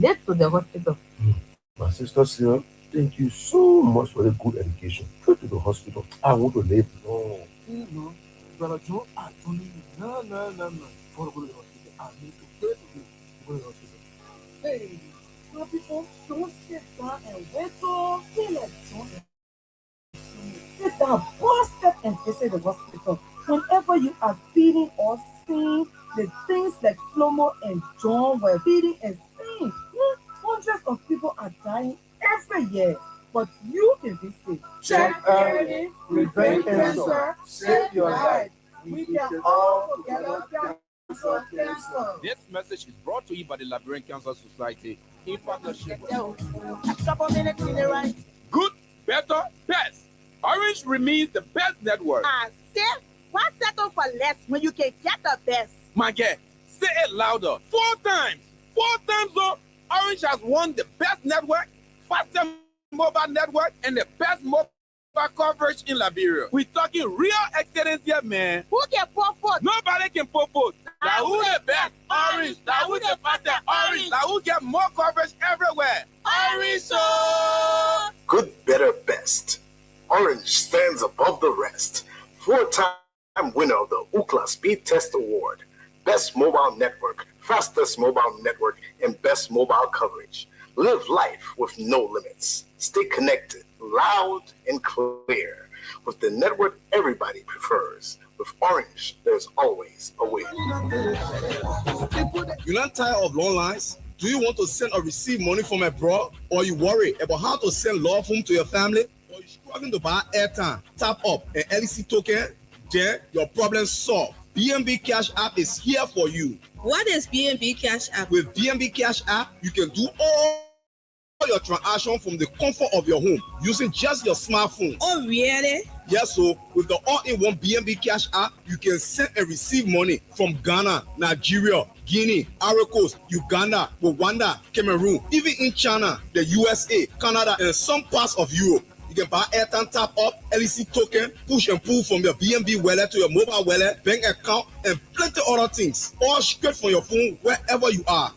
to the hospital. My sister Sarah, thank you so much for the good education. Go to the hospital. I want to live long. No, Brother Joe, I don't need no. For to go to the hospital, I need to pray to go to the hospital. Hey, my people, don't sit down and wait till feel like John and sit down, one step and visit the hospital. Whenever you are feeding or seeing the things like Flomo and John were feeding and seeing, hundreds of people are dying every year. But you can be safe. Check early, prevent cancer, save your life. We can all together cancel cancer. This message is brought to you by the Liberian Cancer Society in partnership with Good, Better, Best. Orange remains the best network. Still, why settle for less when you can get the best? My girl, say it louder. 4 times. 4 times, though. Orange has won the best network, fastest mobile network, and the best mobile coverage in Liberia. We're talking real excellence here, man. Who can pour forth? Nobody can pour forth. Now who the best? Orange. Now who the fastest? Orange. Now who get more coverage everywhere? Orange. Good, better, best. Orange stands above the rest. 4-time winner of the UCLA Speed Test Award. Best mobile network, fastest mobile network, and best mobile coverage. Live life with no limits. Stay connected, loud and clear. With the network everybody prefers. With Orange, there's always a way. You're not tired of long lines? Do you want to send or receive money from abroad? Or you worry about how to send love home to your family? Or you struggling to buy airtime, tap up an LEC token? Then your problem solved. BNB Cash App is here for you. What is BNB Cash App? With BNB Cash App, you can do all your transactions from the comfort of your home using just your smartphone. Oh, really? Yes, so with the all-in-one BNB Cash App, you can send and receive money from Ghana, Nigeria, Guinea, Ivory Coast, Uganda, Rwanda, Cameroon, even in China, the USA, Canada, and some parts of Europe. You can buy airtime, tap up, LEC token, push and pull from your BNB wallet to your mobile wallet, bank account, and plenty other things. All straight from your phone wherever you are.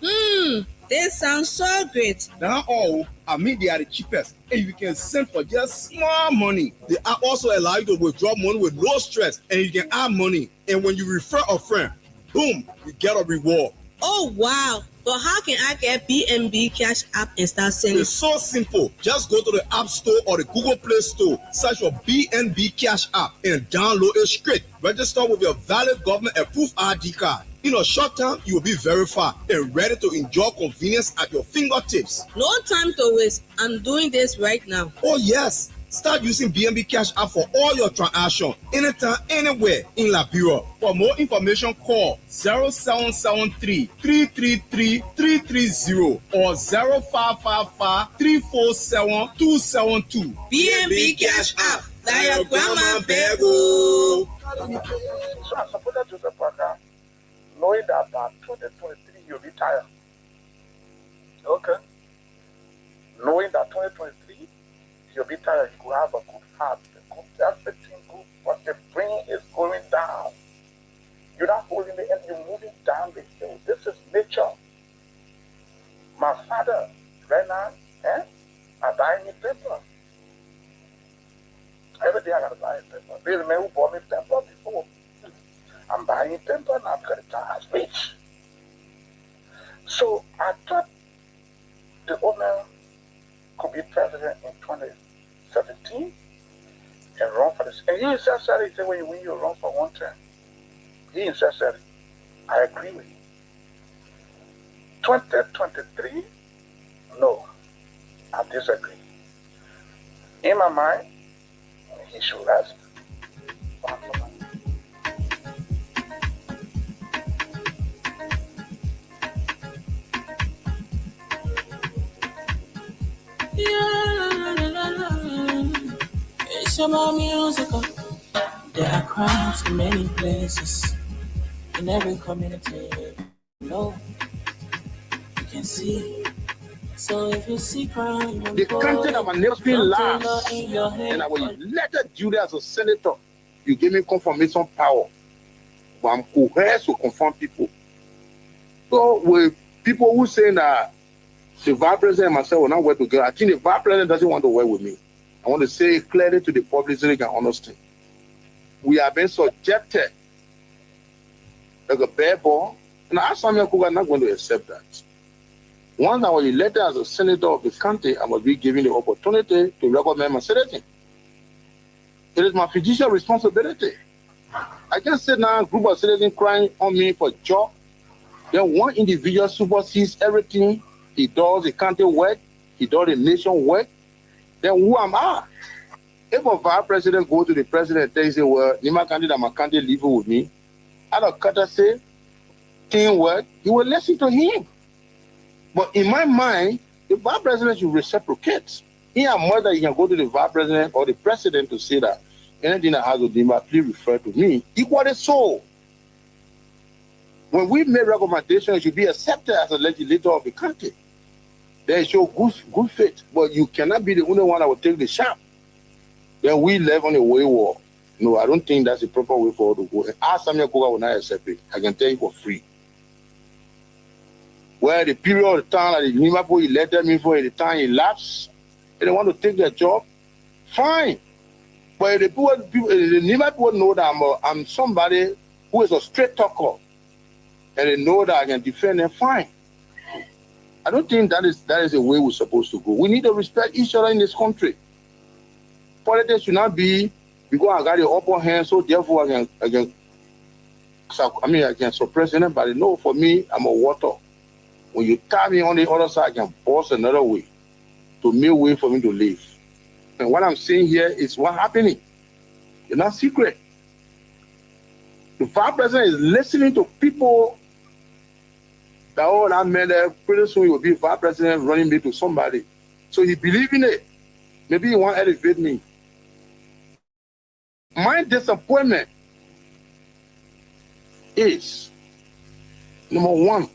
This sounds so great. Now all, they are the cheapest, and you can send for just small money. The app also allows you to withdraw money with no stress, and you can add money. And when you refer a friend, boom, you get a reward. Oh, wow. But how can I get BNB Cash App and start sending? It's so simple. Just go to the App Store or the Google Play Store, search for BNB Cash App, and download it straight. Register with your valid government-approved ID card. In a short time, you will be verified and ready to enjoy convenience at your fingertips. No time to waste. I'm doing this right now. Oh, yes. Start using BNB Cash App for all your transactions, anytime, anywhere in Liberia. For more information, call 0773 333 330 or 0555 347 272. BNB Cash App. That your grandma bego. So I supported Joseph Parker, knowing that by 2023 you'll be tired. Okay. Knowing that 2023 you'll be tired, you will have a good heart, everything good, but the brain is going down. You're not holding the end, you're moving down the hill. This is nature. My father, right now, I die in temper. Every day I gotta buy a temper. They remember who bought me temper before. I'm buying temper now because the time has reached. So I thought the owner could be president in 2017 and run for this. And he himself said, he said, when you win, you run for one term. He himself said, I agree with you. 2023, no, I disagree. In my mind, he should rest. It's about musical. There are crowds in many places, in every community. No, you can see. So if you see crime, The content of my nails being last, and I will elected Judy as a senator. You give me confirmation power, but I'm coerced to confront people. So with people who say that The vice president and myself will not work together. I think the vice president doesn't want to work with me. I want to say it clearly to the public so they can understand. We have been subjected like a bare ball, and I asked Samuel Kuga not going to accept that. Once I was elected as a senator of the country, I must be given the opportunity to recommend my senator. It is my fiduciary responsibility. I can't sit now a group of citizens crying on me for job. Then one individual supersedes everything. He does the country work. He does the nation work. Then who am I? If a vice president go to the president and say, well, Nima candidate, my candidate leave with me, out of courtesy, teamwork, he will listen to him. But in my mind, the vice president should reciprocate. He and more that he can go to the vice president or the president to say that anything that has to do, please refer to me. Equally so. When we make recommendations, it should be accepted as a legislator of the country. Then show good faith. But you cannot be the only one that will take the shot. Then we live on a wayward. No, I don't think that's the proper way for us to go. And ask Samuel Kuga will not accept it. I can tell you for free. Well, the period of the time that the Liverpool elected me for, the time elapsed, and they want to take their job, fine. But if the Liverpool know that I'm somebody who is a straight talker, and they know that I can defend them, fine. I don't think that is the way we're supposed to go. We need to respect each other in this country. Politics should not be because I got the upper hand, so therefore I can suppress anybody. No, for me, I'm a water. When you tie me on the other side, I can bust another way to make way for me to live. And what I'm saying here is what's happening. It's not secret. The vice president is listening to people that, oh, that man there, pretty soon he will be vice president running me to somebody. So he believes in it. Maybe he want to elevate me. My disappointment is, number one,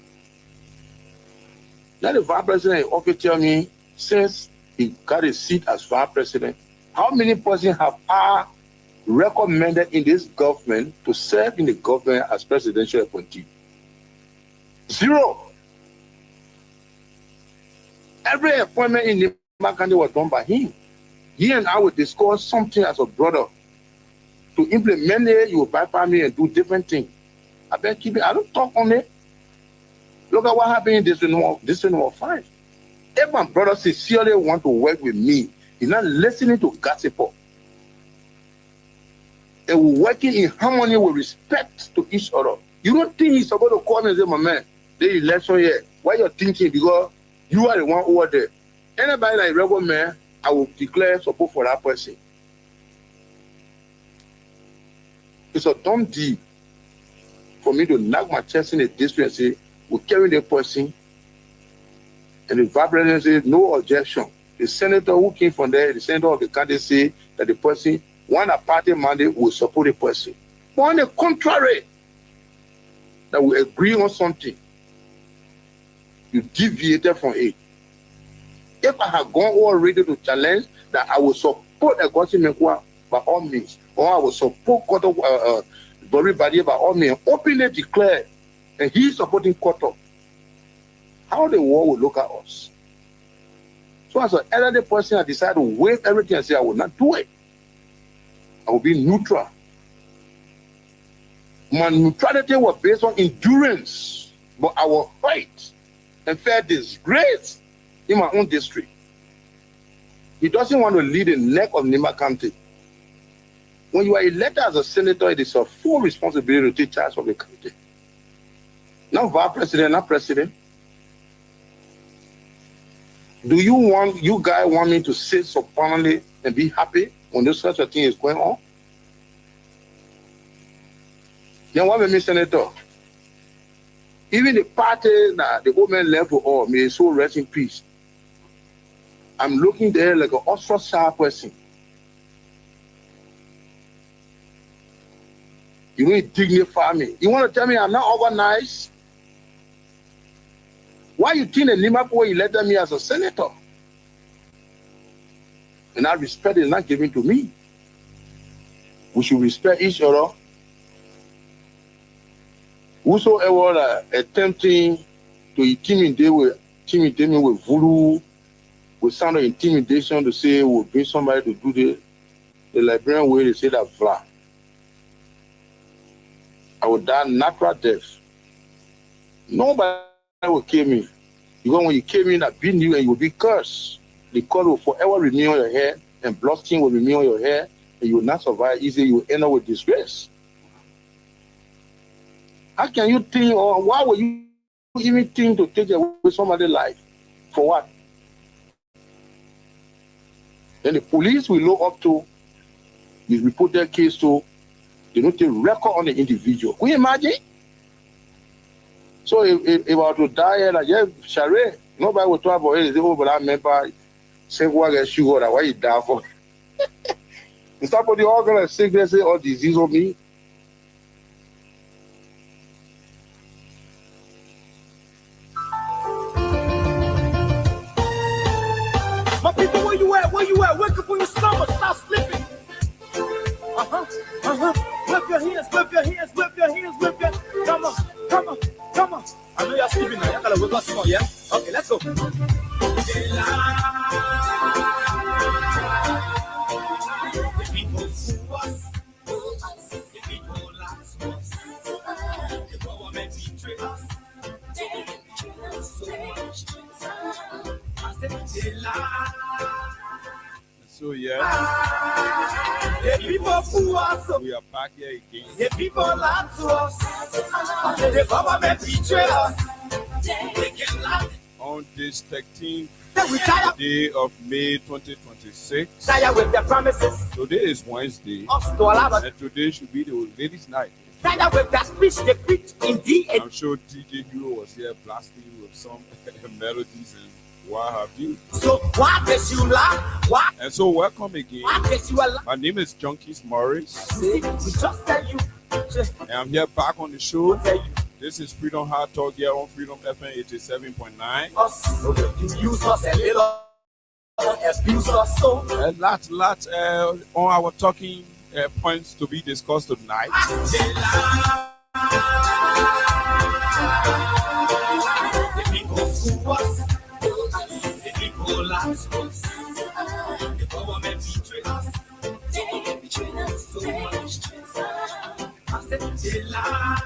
that the vice president often tell me, since he got a seat as vice president, how many persons have I recommended in this government to serve in the government as presidential appointee? 0. Every appointment in the country was done by him. He and I would discuss something as a brother. To implement it, you will bypass me and do different things. I better keep it. I don't talk on it. Look at what happened in this number 5. If my brother sincerely want to work with me, he's not listening to gossip. And we're working in harmony with respect to each other. You don't think he's supposed to call me and say, my man, the election here, why you're thinking? Because you are the one over there. Anybody like regular man, I will declare support for that person. It's a dumb deal for me to knock my chest in the district and say, we're carrying the person. And the vice president says, no objection. The senator who came from there, the senator of the country say that the person, one party mandate will support the person. But on the contrary, that we agree on something, you deviated from it. If I had gone already to challenge that I will support a government by all means, or I will support everybody by all means, openly declare, and he's supporting Koto, how the world will look at us. So as an elderly person, I decided to waive everything and say I will not do it. I will be neutral. My neutrality was based on endurance, but I will fight and fear disgrace in my own district. He doesn't want to lead the neck of Nima County. When you are elected as a senator, it is a full responsibility to take charge of the country. Not vice president, not president. Do you guys want me to sit supinely and be happy when this such a thing is going on? Then what made me senator? Even the party that the old man left for all, may his soul rest in peace. I'm looking there like an ostracized person. You need to dignify me. You want to tell me I'm not organized? Why you think that Liverpool elected me as a senator? And that respect is not given to me. We should respect each other. Whosoever attempting to intimidate will intimidate me with voodoo, with sound of intimidation to say we'll bring somebody to do this. The Liberian way they say that vla. I would die natural death. Nobody will kill me. Because when you kill me, I beat you and you will be cursed. The curse will forever remain on your head, and blood skin will remain on your head, and you will not survive easily. You will end up with disgrace. How can you think, or why would you even think to take away somebody's life? For what? Then the police will look up to, you report their case to, they don't take record on the individual. Can you imagine? So if I were to die, like, yeah, Share, nobody will talk about it. They say, oh, but I remember, say, what I sugar, that why you die for? Instead of the organ and sickness or disease on me. My people, where you at? Where you at? Wake up on your stomach, stop slipping. Whip your hands, whip your hands, whip your hands, whip your. Come on, come on, come on. I know y'all sleeping now. Y'all gotta wake up small, yeah? Okay, let's go. The people who us, the people last us, the government betray us. So much. I said they lie. So yeah, The people who us, we are back here again. the people lie to us. The government betray us. They can lie. On this 13th We tired, day of May 2026. tired with the promises. Today is Wednesday, Us to allow us. and today should be the ladies' night. Tired with the speech they preach in D. I'm sure DJ Hero was here blasting with some melodies and what have you. So why did you lie? Why? And so welcome again. Why did you lie? My name is Junkies Morris, See, we just tell you. and I'm here back on the show. Tell you. This is Freedom Hard Talk here on Freedom FM 87.9. Us. You use us a little. Abuse us so. A lot on our talking points to be discussed tonight. They lie. The people who us. The people last us. The government betray us. They betray us so much. I said they lie.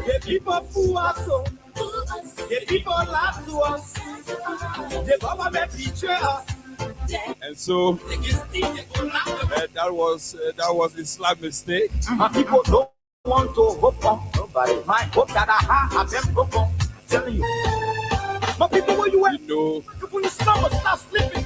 The people who us so. The people lie to us. The government betray us. And so They can steal the that was a slight mistake. My people don't want to hope on nobody. My hope that I have them hope on. I'm telling you. My people, where you at? You know, You put your stomach, stop sleeping.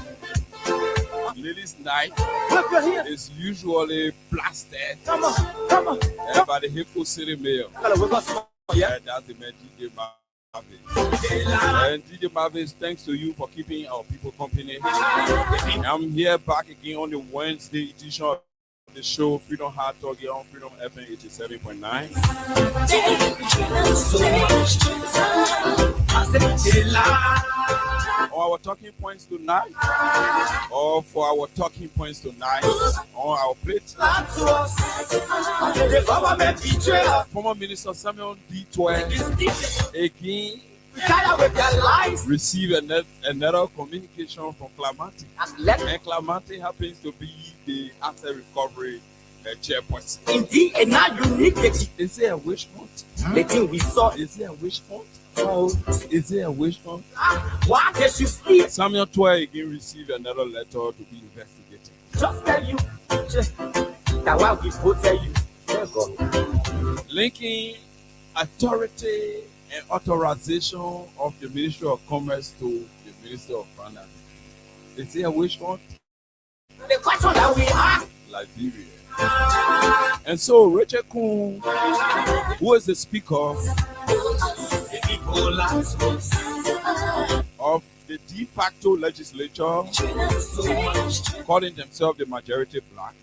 ladies' night Clap your hands. is usually blasted Come on, come on. by the Hippo City Mayor. Gotta wake up small, yeah. That's the man DJ Marvin. And DJ Marvin, thanks to you for keeping our people company. I'm here back again on the Wednesday edition of the show Freedom Hard Talk here on Freedom FM 87.9. On our talking points tonight, or for our talking points tonight, on our plate, The government betray us. former Minister Samuel D12 again Tired with their lies. received another communication from Clamante. And Clamante happens to be the asset recovery chairperson. Indeed, and now you need the Is there a wish hunt? thing we saw. Is there a wish hunt? So, Is there a wish hunt? why did you steal? Samuel 12 again received another letter to be investigated. Just tell you. That why we both tell you. There go. Linking authority and authorization of the Ministry of Commerce to the Minister of Finance. Is there a wish hunt? The question that we ask. Liberia. And so Rachel Kuhn, who is the speaker of the de facto legislature, calling themselves the majority black,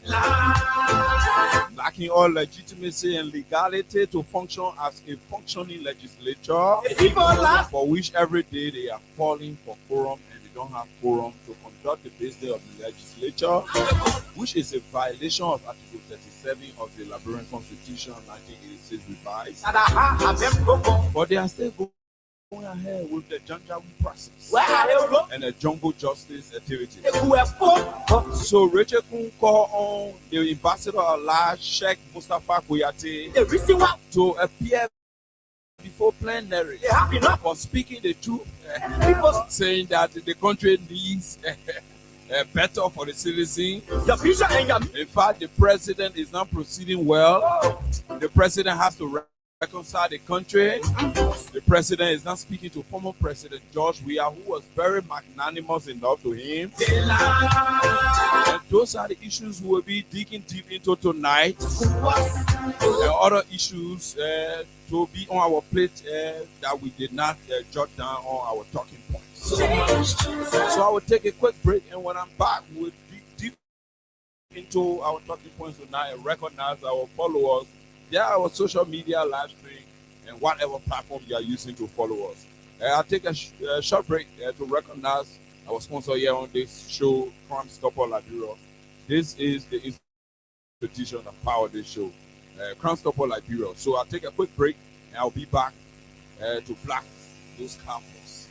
lacking all legitimacy and legality to function as a functioning legislature, for which every day they are calling for quorum and the don't have quorum to conduct the business of the legislature, which is a violation of Article 37 of the Liberian Constitution 1986 revised. But they are still going ahead with the jungle process and the jungle justice activities. So Rachel Kun called on the ambassador at Sheikh Mustafa Kuyate to appear before plenary for speaking the truth, saying that the country needs better for the citizen. In fact, the president is not proceeding well. The president has to reconcile the country. The president is not speaking to former President George Weah, who was very magnanimous enough to him. And those are the issues we will be digging deep into tonight. And other issues to be on our plate that we did not jot down on our talking points. So I will take a quick break, and when I'm back, we'll dig deep into our talking points tonight and recognize our followers. They are our social media live stream and whatever platform you are using to follow us. I'll take a short break to recognize our sponsor here on this show, Crime Stopper Liberia. This is the institution that powered this show, Crime Stopper Liberia. So I'll take a quick break and I'll be back to black those couples.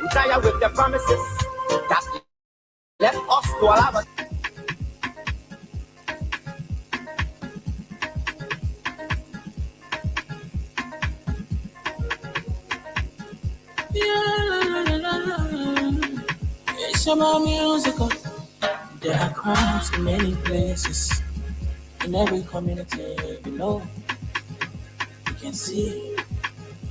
We tired with the promises that let us to allow us. It's about musical. There are crimes in many places. In every community, you can see.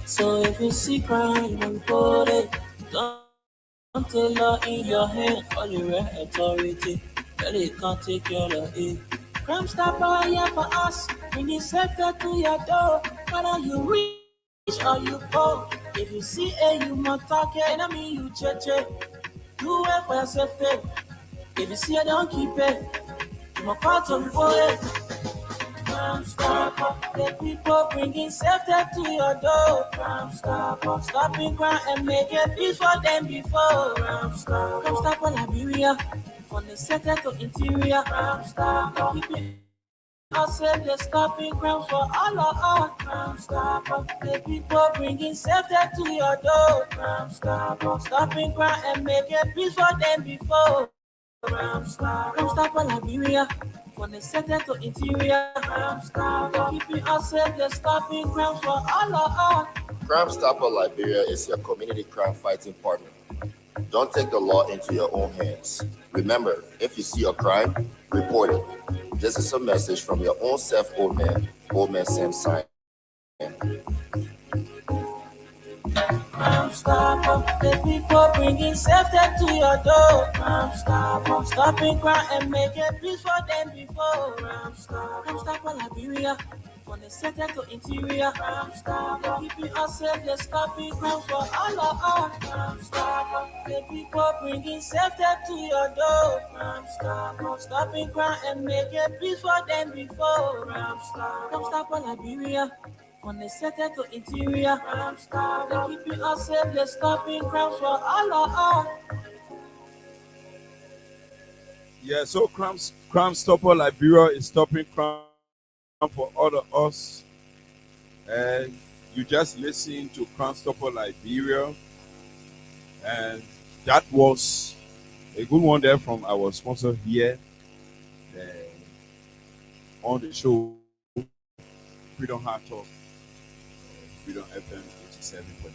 So if you see crime, report it. Don't take law in your hand or your authority. That it can't take care of it. Crime Stopper here for us. Bringing safety to your door. Whether you rich or you poor. If you see a human talking, I mean you cheche. You wait for your safety. If you see a don't keep it. You must call to report it. Crime Stopper, the people bringing safety to your door. Crime Stopper, stopping crime and make it peace for them before. Crime Stopper Liberia, from the center to interior. Crime Stopper, keeping us safe, they're stopping crime for all of us. Crime Stopper, the people bringing safety to your door. Crime Stopper, stopping crime and make it peace for them before. Crime Stopper Liberia. From the center to interior, Crime Stopper, keeping us safe, they're stopping crime for all of us. Crime Stopper Liberia is your community crime fighting partner. Don't take the law into your own hands. Remember, if you see a crime, report it. This is a message from your own self, Old Man Sam Sign. Crime Stopper, the people bringing safety to your door. Crime Stopper, stopping crime and making peace for them before. Crime Stopper Liberia, from the center to interior. Crime Stopper, keeping us safe, they're stopping crime for all of us. Crime Stopper, the people bringing safety to your door. Crime Stopper, stopping crime and making peace for them before. Crime Stopper Liberia. From the center to interior, Crime Stopper, keeping us safe, they're stopping crime for all of us. Yeah, so Crime Stopper Liberia is stopping crime for all of us. And you just listen to Crime Stopper Liberia, and that was a good one there from our sponsor here on the show, Freedom Heart Talk. Freedom FM 87.9.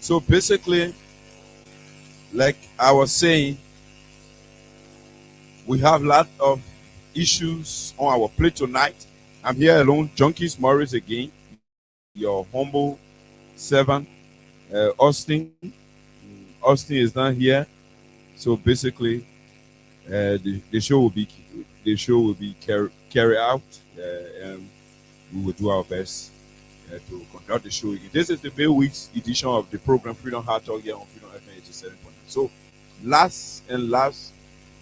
So basically, like I was saying, we have a lot of issues on our plate tonight. I'm here alone, Junkies Morris again, your humble servant, Austin. Austin is not here, so basically, the show will be carried out, and we will do our best to conduct the show again. This is the May week's edition of the program Freedom Heart Talk here on Freedom FM 87.9. So, last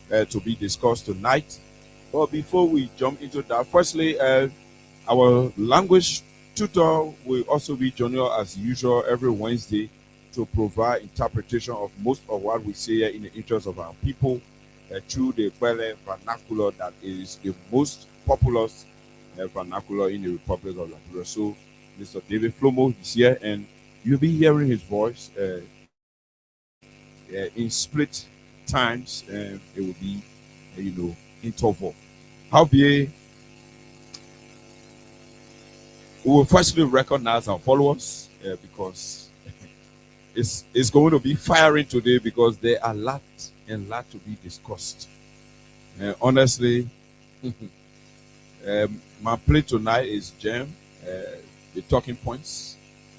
to be discussed tonight. But before we jump into that, firstly, our language tutor will also be joining us as usual every Wednesday to provide interpretation of most of what we say here in the interest of our people through the Kwele vernacular that is the most populous vernacular in the Republic of Liberia. So Mr. David Flomo is here, and you'll be hearing his voice in split times, and it will be, interval. Howbeit, we will firstly recognize our followers because it's going to be firing today because there are lot to be discussed. Honestly, my play tonight is jam. The talking points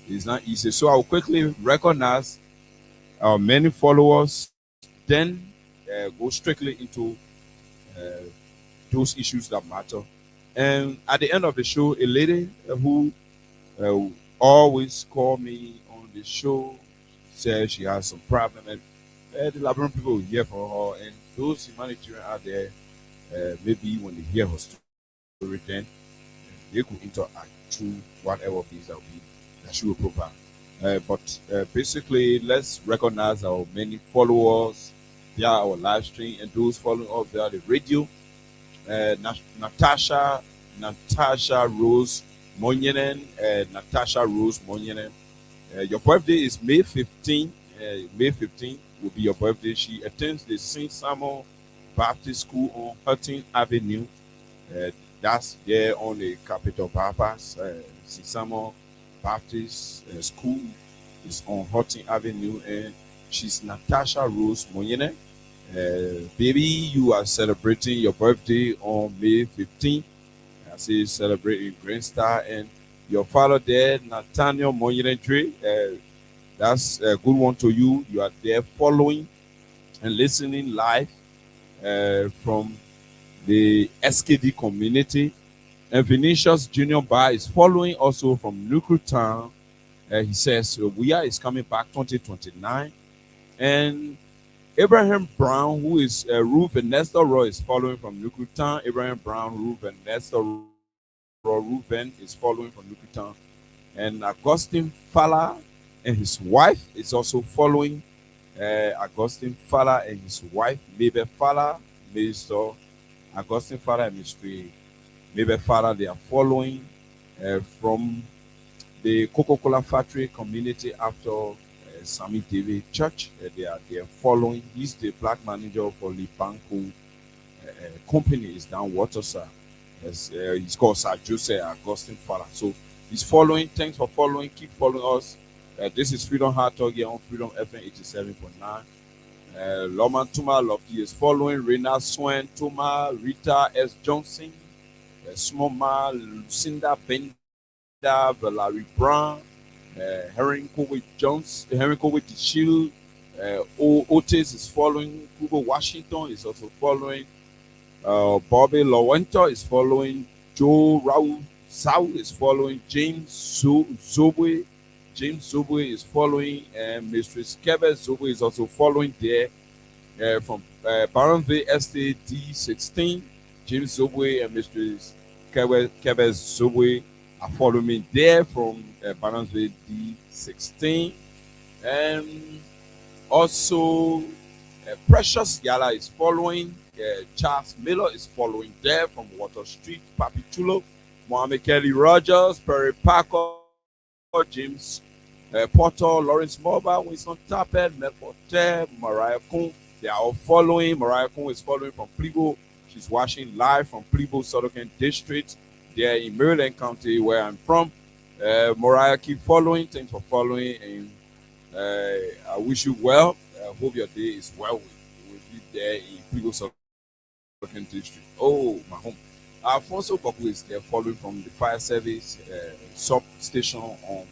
is not easy, so I'll quickly recognize our many followers, then go strictly into those issues that matter. And at the end of the show, a lady who always call me on the show says she has some problem, and the Liberian people will hear from her, and those humanitarians out there, maybe when they hear her story, then they could interact through whatever things that she will provide. But basically, let's recognize our many followers via our live stream and those following us via the radio. Natasha Rose Monyenen, Natasha Rose Monyenen. Your birthday is May 15. May 15 will be your birthday. She attends the St. Samuel Baptist School on Hutton Avenue. That's there on the Capitol Bypass. St. Samuel Baptist School is on Hutton Avenue, and she's Natasha Rose Monyene. Baby, you are celebrating your birthday on May 15th. I see celebrating Grand Star, and your father there, Nathaniel Monyene Dre. That's a good one to you. You are there following and listening live from the SKD community. And Vinicius Junior Bar is following also from Nuku Town. He says, "We is coming back 2029. And Abraham Brown, who is Ruth and Nestor Roy, is following from Nuku Town. Abraham Brown, Ruth and Nestor Roy, Ruben is following from Nuku Town. And Augustine Fala and his wife is also following. Augustine Fala and his wife, Mabel Fala, Mr. Augustine Fala and Mr. Mabel Fala, they are following from the Coca-Cola factory community after Sami David Church. They are following. He's the black manager for Lipanco company. Is down Waterside. He's called Sir Joseph Augustine Fala. So he's following. Thanks for following. Keep following us. This is Freedom Heart Talk here on Freedom FM 87.9. Loman Tuma Lofty is following. Rena Swen, Tuma, Rita S. Johnson, Smoma, Lucinda Benda, Valerie Brown, Henry Kowe Jones, Henry Kowe the Shield, Otis is following. Hugo Washington is also following. Bobby Lawento is following. Joe Raul Sau is following. James Zobwe. James Zobwe is following, and Mistress Kebe Zobwe is also following there from Baronville Estate D16. James Zobwe and Mistress Kebe Zobwe are following me there from Baronville D16. And also Precious Yala is following. Charles Miller is following there from Water Street, Papi Chulo. Mohammed Kelly Rogers, Perry Parker, James Porter, Lawrence Mobile, Winston Tappet, Melforte, Mariah Kuhn. They are all following. Mariah Kuhn is following from Plibo. She's watching live from Plibo, Southern District. They're in Maryland County, where I'm from. Mariah, keep following. Thanks for following, and I wish you well. I hope your day is well with you. We'll be there in Plibo, Southern District. Oh, my home. Alfonso Boku is there following from the fire service substation on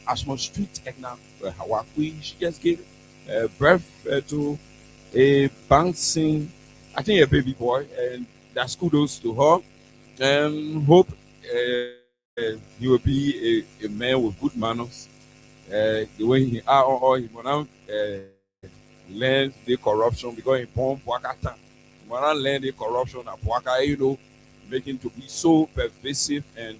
Ashmore Street, Ekna, Hawakui. She just gave birth to a bouncing, I think a baby boy, and that's kudos to her. And hope he will be a man with good manners. The way he are or he will now learn the corruption because he born Wakata. When I learn the corruption at Waka, making to be so pervasive and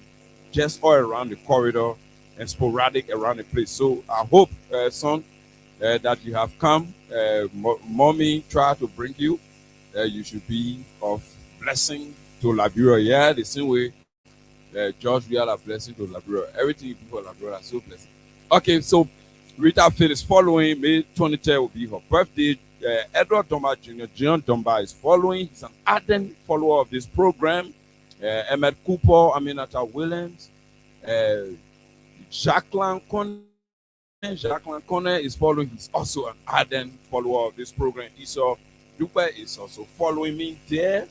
just all around the corridor and sporadic around the place. So I hope, son, that you have come. Mommy tried to bring you. You should be of blessing to Liberia. Yeah, the same way George, we are a blessing to Liberia. Everything you do for Liberia are so blessing. Okay, so Rita Phil is following. May 23rd will be her birthday. Edward Dumba Jr., John Dumba is following. He's an ardent follower of this program. Emmett Cooper, Aminata Williams, uh, Jacqueline Cone. Jacqueline Cone is following. He's also an ardent follower of this program. Esau Dupe is also following me there.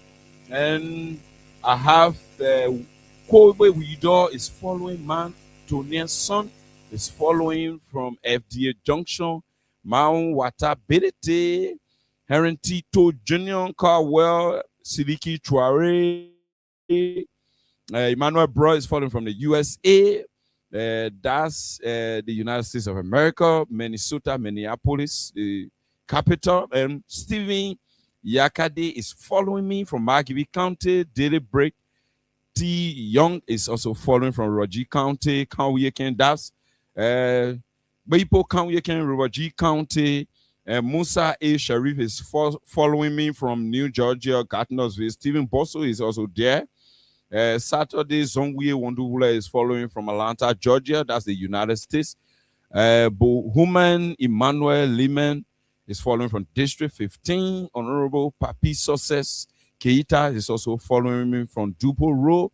And I have Kobe Wido is following man. Tony Son is following from FDA Junction. Mount Wata Bedete. Heron Tito Junior Carwell. Sidiki Tuare. Emmanuel Bro is following from the USA. That's the United States of America, Minnesota, Minneapolis, the capital. And Stephen Yakade is following me from Margibi County. Daily Break T. Young is also following from Raji County, Kanwieken. That's Beipo Kanwieken, Raji County. Musa A. Sharif is following me from New Georgia, Gatineausville. Stephen Bosso is also there. Saturday, Zongwe Wondubula is following from Atlanta, Georgia. That's the United States. Human Emmanuel Lehman is following from District 15. Honorable Papi Success Keita is also following me from Dupo Row.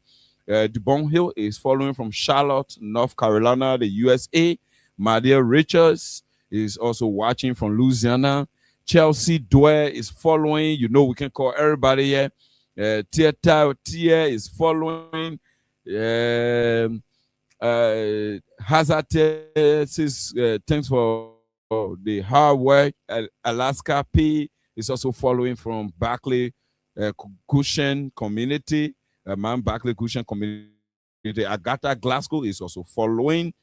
Dubon Hill is following from Charlotte, North Carolina, the USA. Madia Richards is also watching from Louisiana. Chelsea Dwyer is following. You know, we can call everybody here. Tia is following. Hazard says thanks for the hard work. Alaska P is also following from Barclay Cushion Community. Man Barclay Cushion Community. Agatha Glasgow is also following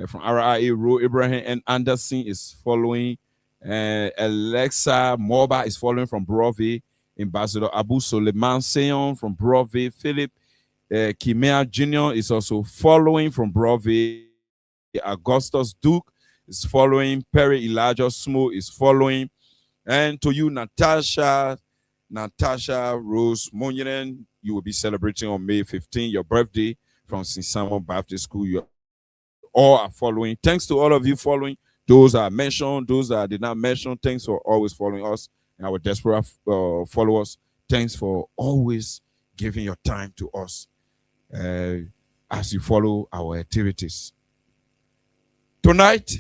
from RIA Row. Ibrahim and Anderson is following. Alexa Morba is following from Broadway. Ambassador Abu Suleiman Seyon from Broadway. Philip Kimea Jr. is also following from Broadway. Augustus Duke is following. Perry Elijah Smo is following. And to you, Natasha Rose Monyen, you will be celebrating on May 15, your birthday from St. Simon Baptist School. You all are following. Thanks to all of you following. Those are mentioned, those that I did not mention. Thanks for always following us. Our desperate followers, thanks for always giving your time to us as you follow our activities. Tonight,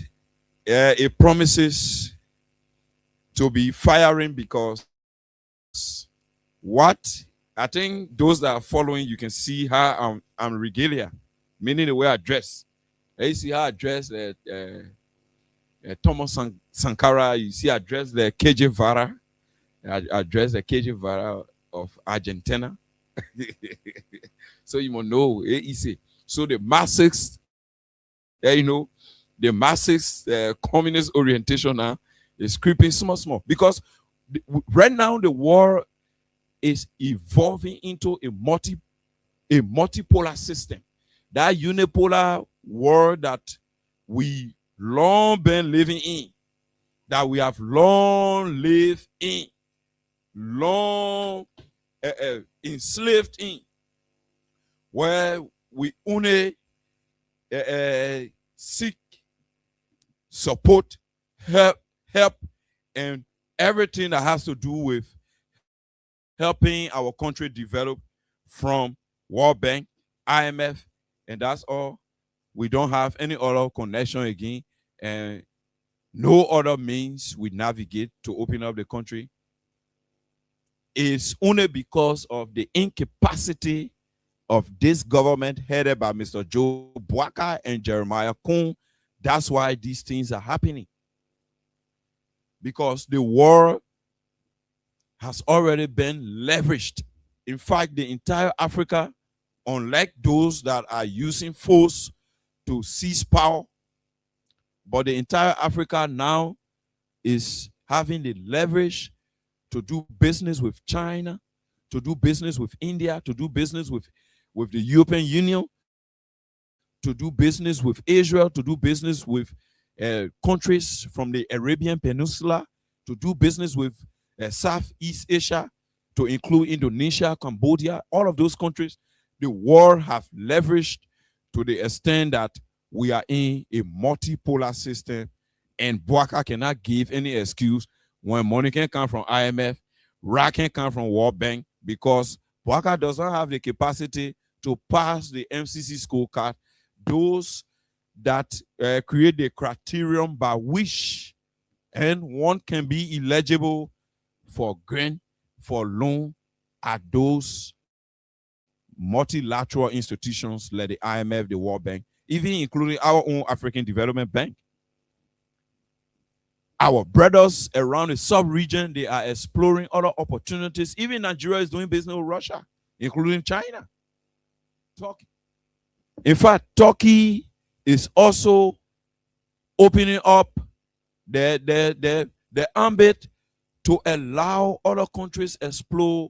it promises to be firing because what I think those that are following, you can see how I'm regalia, meaning the way I dress. You see how I dress Thomas Sankara, you see I dress the KJ Vara. I dress the KJ Vara of Argentina. So you must know, easy. So the masses, the masses communist orientation now is creeping small. Because right now the war is evolving into a multipolar system. That unipolar world that we long been living in, that we have long lived in, long enslaved in, where we only seek support, help, and everything that has to do with helping our country develop from World Bank, IMF, and that's all. We don't have any other connection again, and no other means we navigate to open up the country. It's only because of the incapacity of this government headed by Mr. Joe Bwaka and Jeremiah Kuhn. That's why these things are happening. Because the war has already been leveraged. In fact, the entire Africa, unlike those that are using force to seize power, but the entire Africa now is having the leverage to do business with China, to do business with India, to do business with the European Union. to do business with Israel, to do business with countries from the Arabian Peninsula, to do business with Southeast Asia, to include Indonesia, Cambodia, all of those countries. The world have leveraged to the extent that we are in a multipolar system, and Boaka cannot give any excuse when money can come from IMF, RAC can come from World Bank, because Boaka does not have the capacity to pass the MCC scorecard, those that create the criterion by which and one can be eligible for grant, for loan at those multilateral institutions like the IMF, the World Bank, even including our own African Development Bank. Our brothers around the sub-region, they are exploring other opportunities. Even Nigeria is doing business with Russia, including China. Turkey. In fact, Turkey is also opening up the ambit to allow other countries explore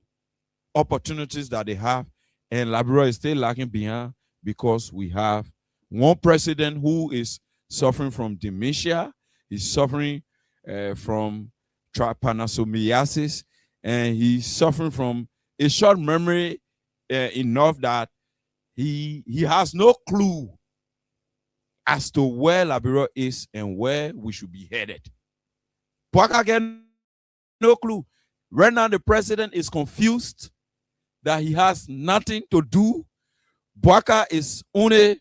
opportunities that they have. And Liberia is still lagging behind because we have one president who is suffering from dementia, he's suffering from trypanosomiasis, and he's suffering from a short memory enough that he has no clue as to where Liberia is and where we should be headed. Boaka get no clue. Right now, the president is confused that he has nothing to do. Boaka is only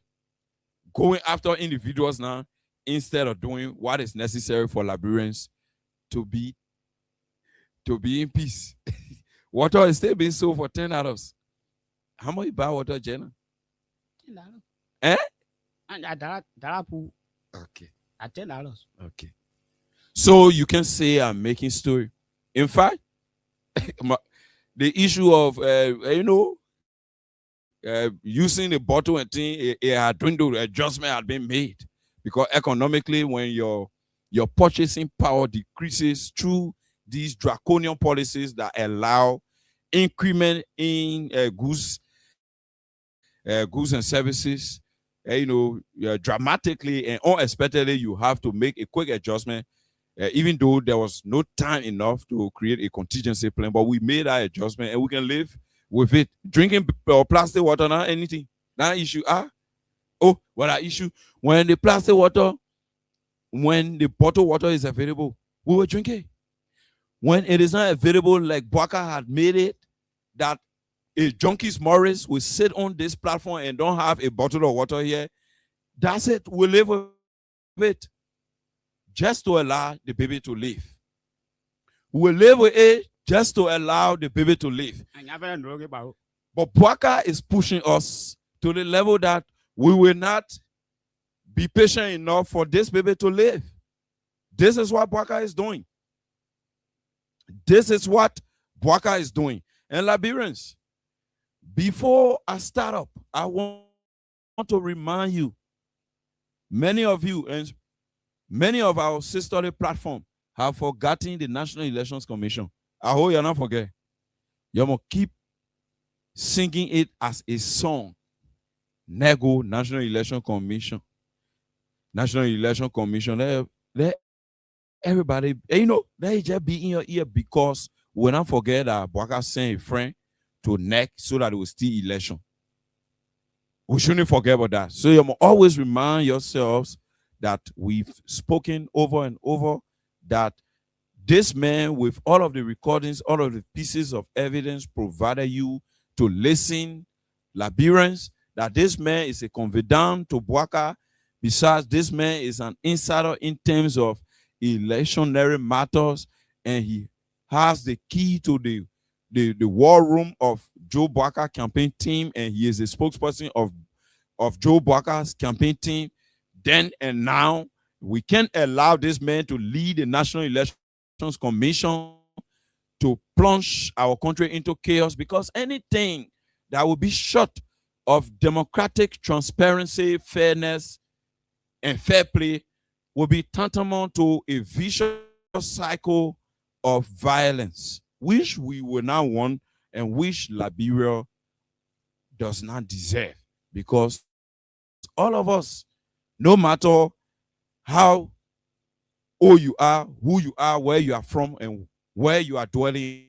going after individuals now instead of doing what is necessary for Liberians to be in peace. Water is still being sold for $10. How much you buy water, Jenna? $10. Eh? And $1. Okay. At $10. Okay. So you can say I'm making story. In fact, the issue of using the bottle and thing, it had dwindled. Adjustment had been made because economically, when your purchasing power decreases through these draconian policies that allow increment in goods and services, dramatically and unexpectedly, you have to make a quick adjustment. Even though there was no time enough to create a contingency plan, but we made that adjustment and we can live with it. Drinking plastic water, not anything. Not an issue. That issue. When the plastic water, when the bottled water is available, we will drink it. When it is not available, like Boaka had made it, that a Junkies Morris will sit on this platform and don't have a bottle of water here, that's it. We'll live with it. Just to allow the baby to live. We live with it just to allow the baby to live. But Boaka is pushing us to the level that we will not be patient enough for this baby to live. This is what Boaka is doing. This is what Boaka is doing. And Liberians, before I start up, I want to remind you, many of you, and many of our sisterly platforms have forgotten the National Elections Commission. I hope you're not forget. You must keep singing it as a song. Nego, National Election Commission. National Election Commission. Let everybody, let it just be in your ear, because we not forget that Boaka sent a friend to NEC so that it will still election. We shouldn't forget about that. So you must always remind yourselves that we've spoken over and over that this man, with all of the recordings, all of the pieces of evidence provided you to listen, Liberians, that this man is a confidant to Boaka. Besides, this man is an insider in terms of electionary matters, and he has the key to the war room of Joe Boaka campaign team, and he is a spokesperson of Joe Boaka's campaign team. Then and now, we can't allow this man to lead the National Elections Commission to plunge our country into chaos, because anything that will be short of democratic transparency, fairness, and fair play will be tantamount to a vicious cycle of violence, which we will not want and which Liberia does not deserve, because all of us, no matter how old you are, who you are, where you are from, and where you are dwelling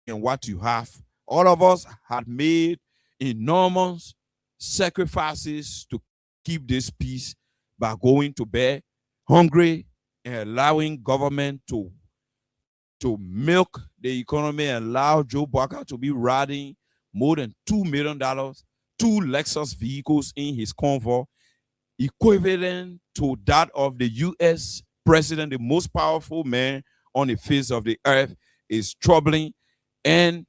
and what you have, all of us had made enormous sacrifices to keep this peace by going to bed hungry and allowing government to milk the economy and allow Joe Barker to be riding more than $2 million, 2 Lexus vehicles in his convoy, equivalent to that of the U.S. president, the most powerful man on the face of the earth, is troubling. And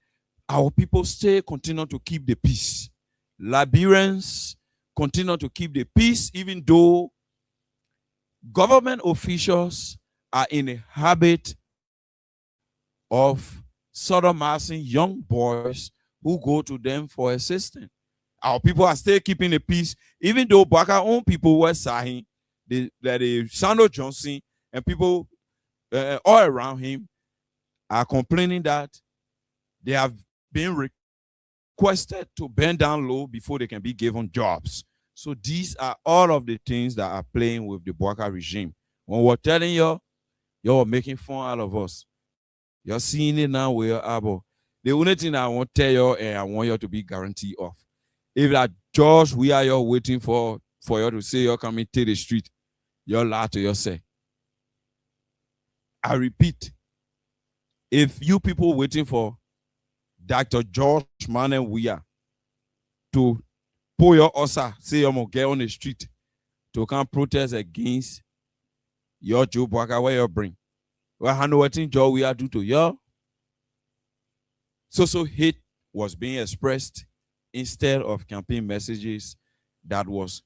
our people still continue to keep the peace. Liberians continue to keep the peace, even though government officials are in a habit of sodomizing young boys who go to them for assistance. Our people are still keeping the peace, even though Baka's own people were saying that Sandro Johnson and people all around him are complaining that they have been requested to bend down low before they can be given jobs. So these are all of the things that are playing with the Baka regime. When we're telling you, you're making fun out of us. You're seeing it now where Abo. The only thing I want to tell you and I want you to be guaranteed of. If that George, we are you waiting for you to say you're coming to the street, you're lie to yourself. I repeat, if you people waiting for Dr. George Manen Weah to pull your osa, say you're gonna get on the street to come protest against your Joe Baka, where you bring. Well, I know what thing Joe Weah do to you. So hate was being expressed instead of campaign messages that was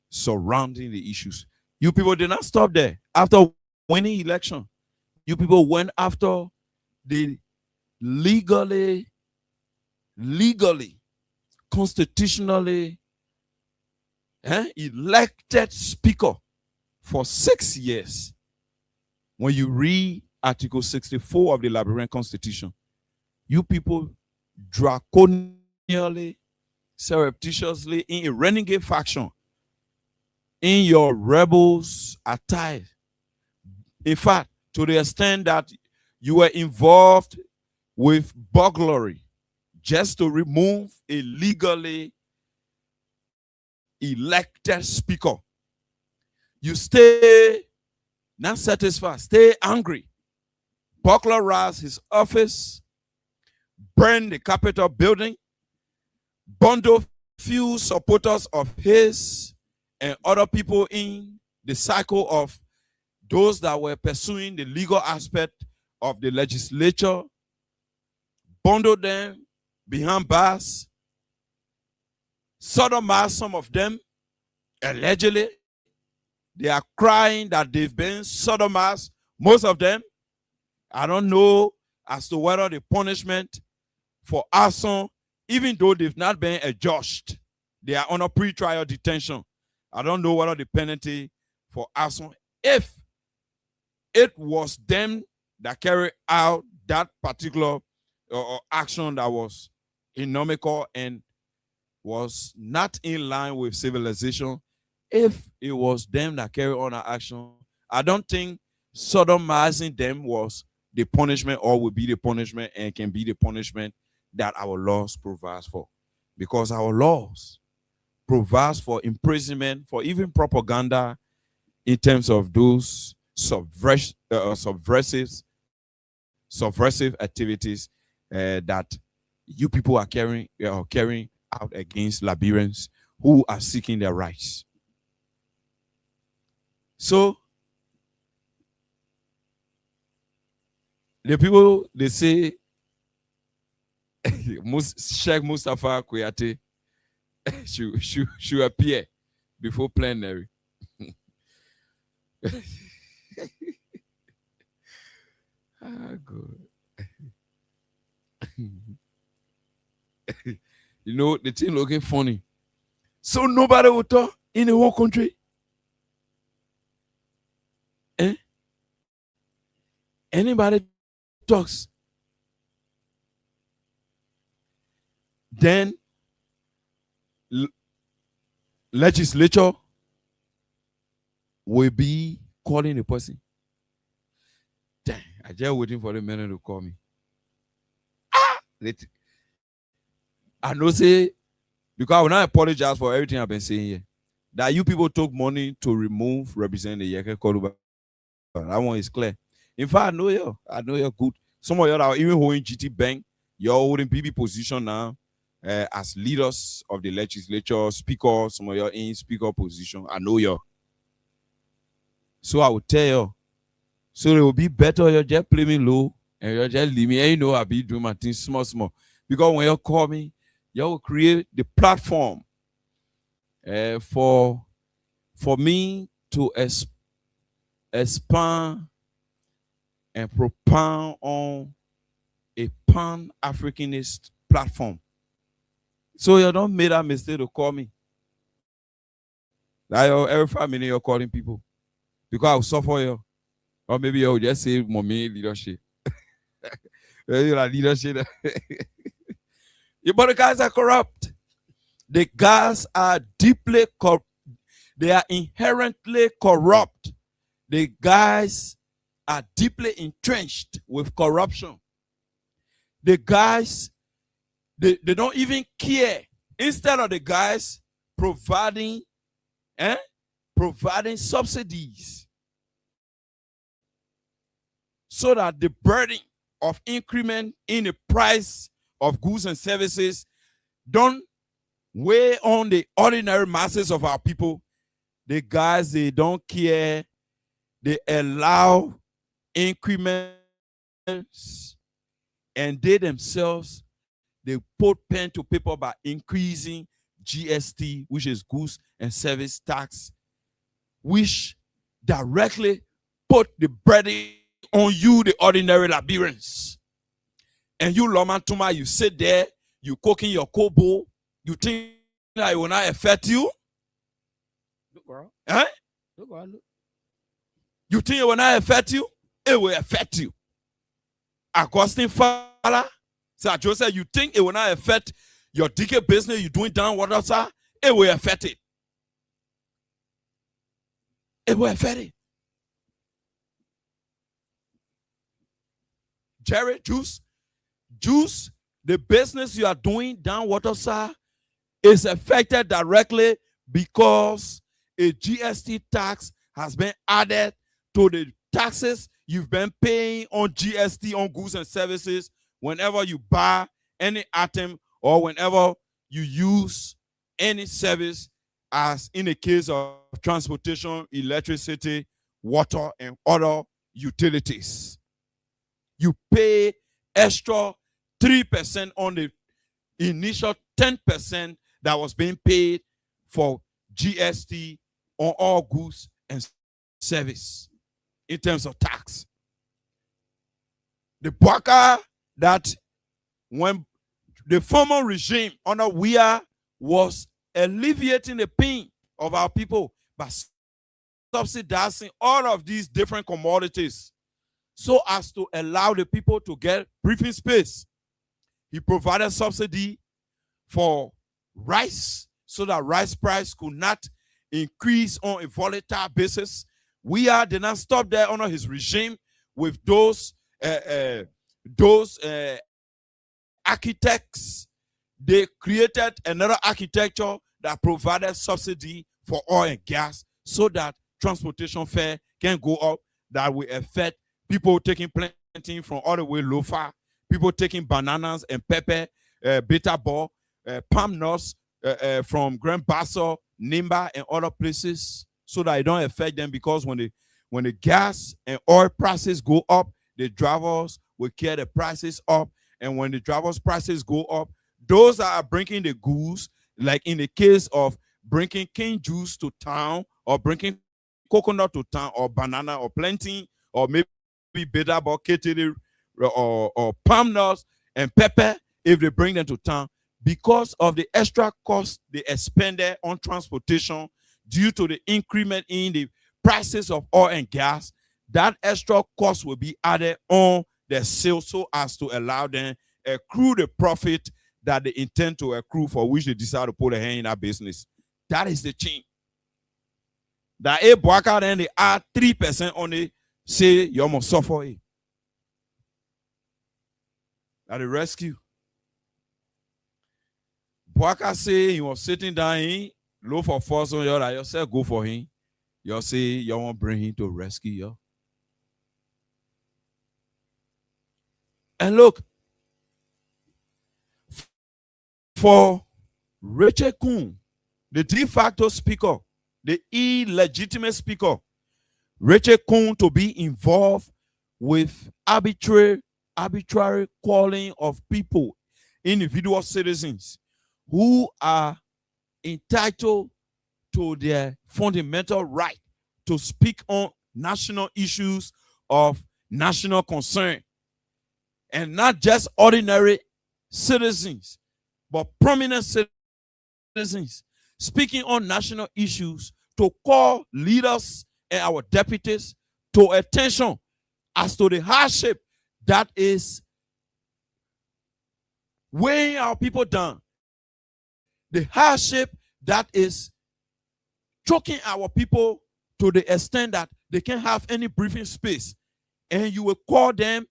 surrounding the issues. You people did not stop there. After winning election, you people went after the legally, constitutionally elected speaker for 6 years. When you read Article 64 of the Liberian Constitution, you people draconially, surreptitiously, in a renegade faction, in your rebels attire. In fact, to the extent that you were involved with burglary just to remove a legally elected speaker. You stay not satisfied, stay angry, burglarize his office, burn the Capitol building, bundle few supporters of his and other people in the cycle of those that were pursuing the legal aspect of the legislature, bundle them behind bars, sodomize some of them, allegedly. They are crying that they've been sodomized, most of them. I don't know as to whether the punishment for arson, even though they've not been adjudged, they are on a pre-trial detention. I don't know whether the penalty for arson, if it was them that carried out that particular action that was innomical and was not in line with civilization, if it was them that carried on an action, I don't think sodomizing them was the punishment or would be the punishment and can be the punishment that our laws provides for. Because our laws provides for imprisonment, for even propaganda in terms of those subversive activities that you people are carrying out against Liberians who are seeking their rights. So the people, they say Sheikh Mustafa Kuyate should appear before plenary. God. You know, the thing looking funny. So nobody will talk in the whole country. Anybody talks, then legislature will be calling the person. Dang, I just waiting for the man to call me. I know say, because I will not apologize for everything I've been saying here. That you people took money to remove Representative Yeke Koruba. That one is clear. In fact, I know you're good. Some of you are even holding GT Bank. You're holding BB position now as leaders of the legislature, speaker. Some of you are in speaker position. I know you. So I will tell you. So it will be better you just play me low and you just leave me. And you know I'll be doing my things small. Because when you call me, you will create the platform for me to expand and propound on a pan-Africanist platform. So you don't make that mistake to call me. Like every 5 minutes you're calling people. Because I'll suffer you. Or maybe you'll just say mommy leadership. You're like leadership. But the guys are corrupt. The guys are deeply corrupt. They are inherently corrupt. The guys are deeply entrenched with corruption. The guys, they don't even care. Instead of the guys providing subsidies so that the burden of increment in the price of goods and services don't weigh on the ordinary masses of our people. The guys, they don't care. They allow increments, and they themselves, they put pen to paper by increasing GST, which is goods and service tax, which directly put the burden on you, the ordinary Liberians. And you, Loma Tuma, you sit there, you cooking your kobo, you think that it will not affect you? Look, bro. Eh? Look, bro. Look. You think it will not affect you? It will affect you. Augustine Fala said, Joseph, you think it will not affect your DK business you're doing down water, sir? It will affect it. It will affect it. Jerry, Juice, the business you are doing down water, sir, is affected directly because a GST tax has been added to the taxes you've been paying on GST on goods and services whenever you buy any item or whenever you use any service, as in the case of transportation, electricity, water, and other utilities. You pay extra 3% on the initial 10% that was being paid for GST on all goods and service in terms of tax. The Baka that when the former regime under WIA was alleviating the pain of our people by subsidizing all of these different commodities so as to allow the people to get breathing space. He provided subsidy for rice so that rice price could not increase on a volatile basis. WIA did not stop there under his regime with those architects. They created another architecture that provided subsidy for oil and gas so that transportation fare can go up, that will affect people taking planting from all the way Lofa, people taking bananas and pepper, beta ball, palm nuts from Grand Basso, Nimba, and other places, so that it don't affect them, because when the gas and oil prices go up, the drivers will carry the prices up, and when the drivers' prices go up, those that are bringing the goods, like in the case of bringing cane juice to town, or bringing coconut to town, or banana, or plantain, or maybe beta ball, or palm nuts and pepper, if they bring them to town, because of the extra cost they expended on transportation due to the increment in the prices of oil and gas, that extra cost will be added on their sales so as to allow them accrue the profit that they intend to accrue, for which they decide to put a hand in that business. That is the change. That a Boaka then they add 3% on it, say you must suffer it. At the rescue. Boaka say he was sitting down in, low for force on you, that you say go for him. You say you want to bring him to rescue you. And look, for Rachel Kuhn, the de facto speaker, the illegitimate speaker, Rachel Kuhn, to be involved with arbitrary calling of people, individual citizens who are entitled to their fundamental right to speak on national issues of national concern, and not just ordinary citizens, but prominent citizens speaking on national issues, to call leaders and our deputies to attention as to the hardship that is weighing our people down, the hardship that is choking our people to the extent that they can't have any breathing space, and you will call them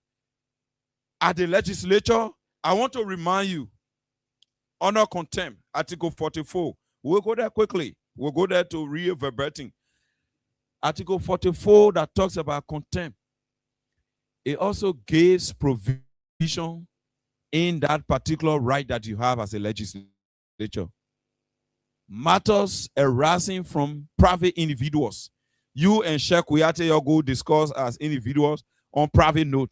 at the legislature. I want to remind you, honor contempt, Article 44. We'll go there quickly. We'll go there to reverberting. Article 44 that talks about contempt. It also gives provision in that particular right that you have as a legislature. Matters arising from private individuals. You and Sheikh Kuyate go discuss as individuals on private note.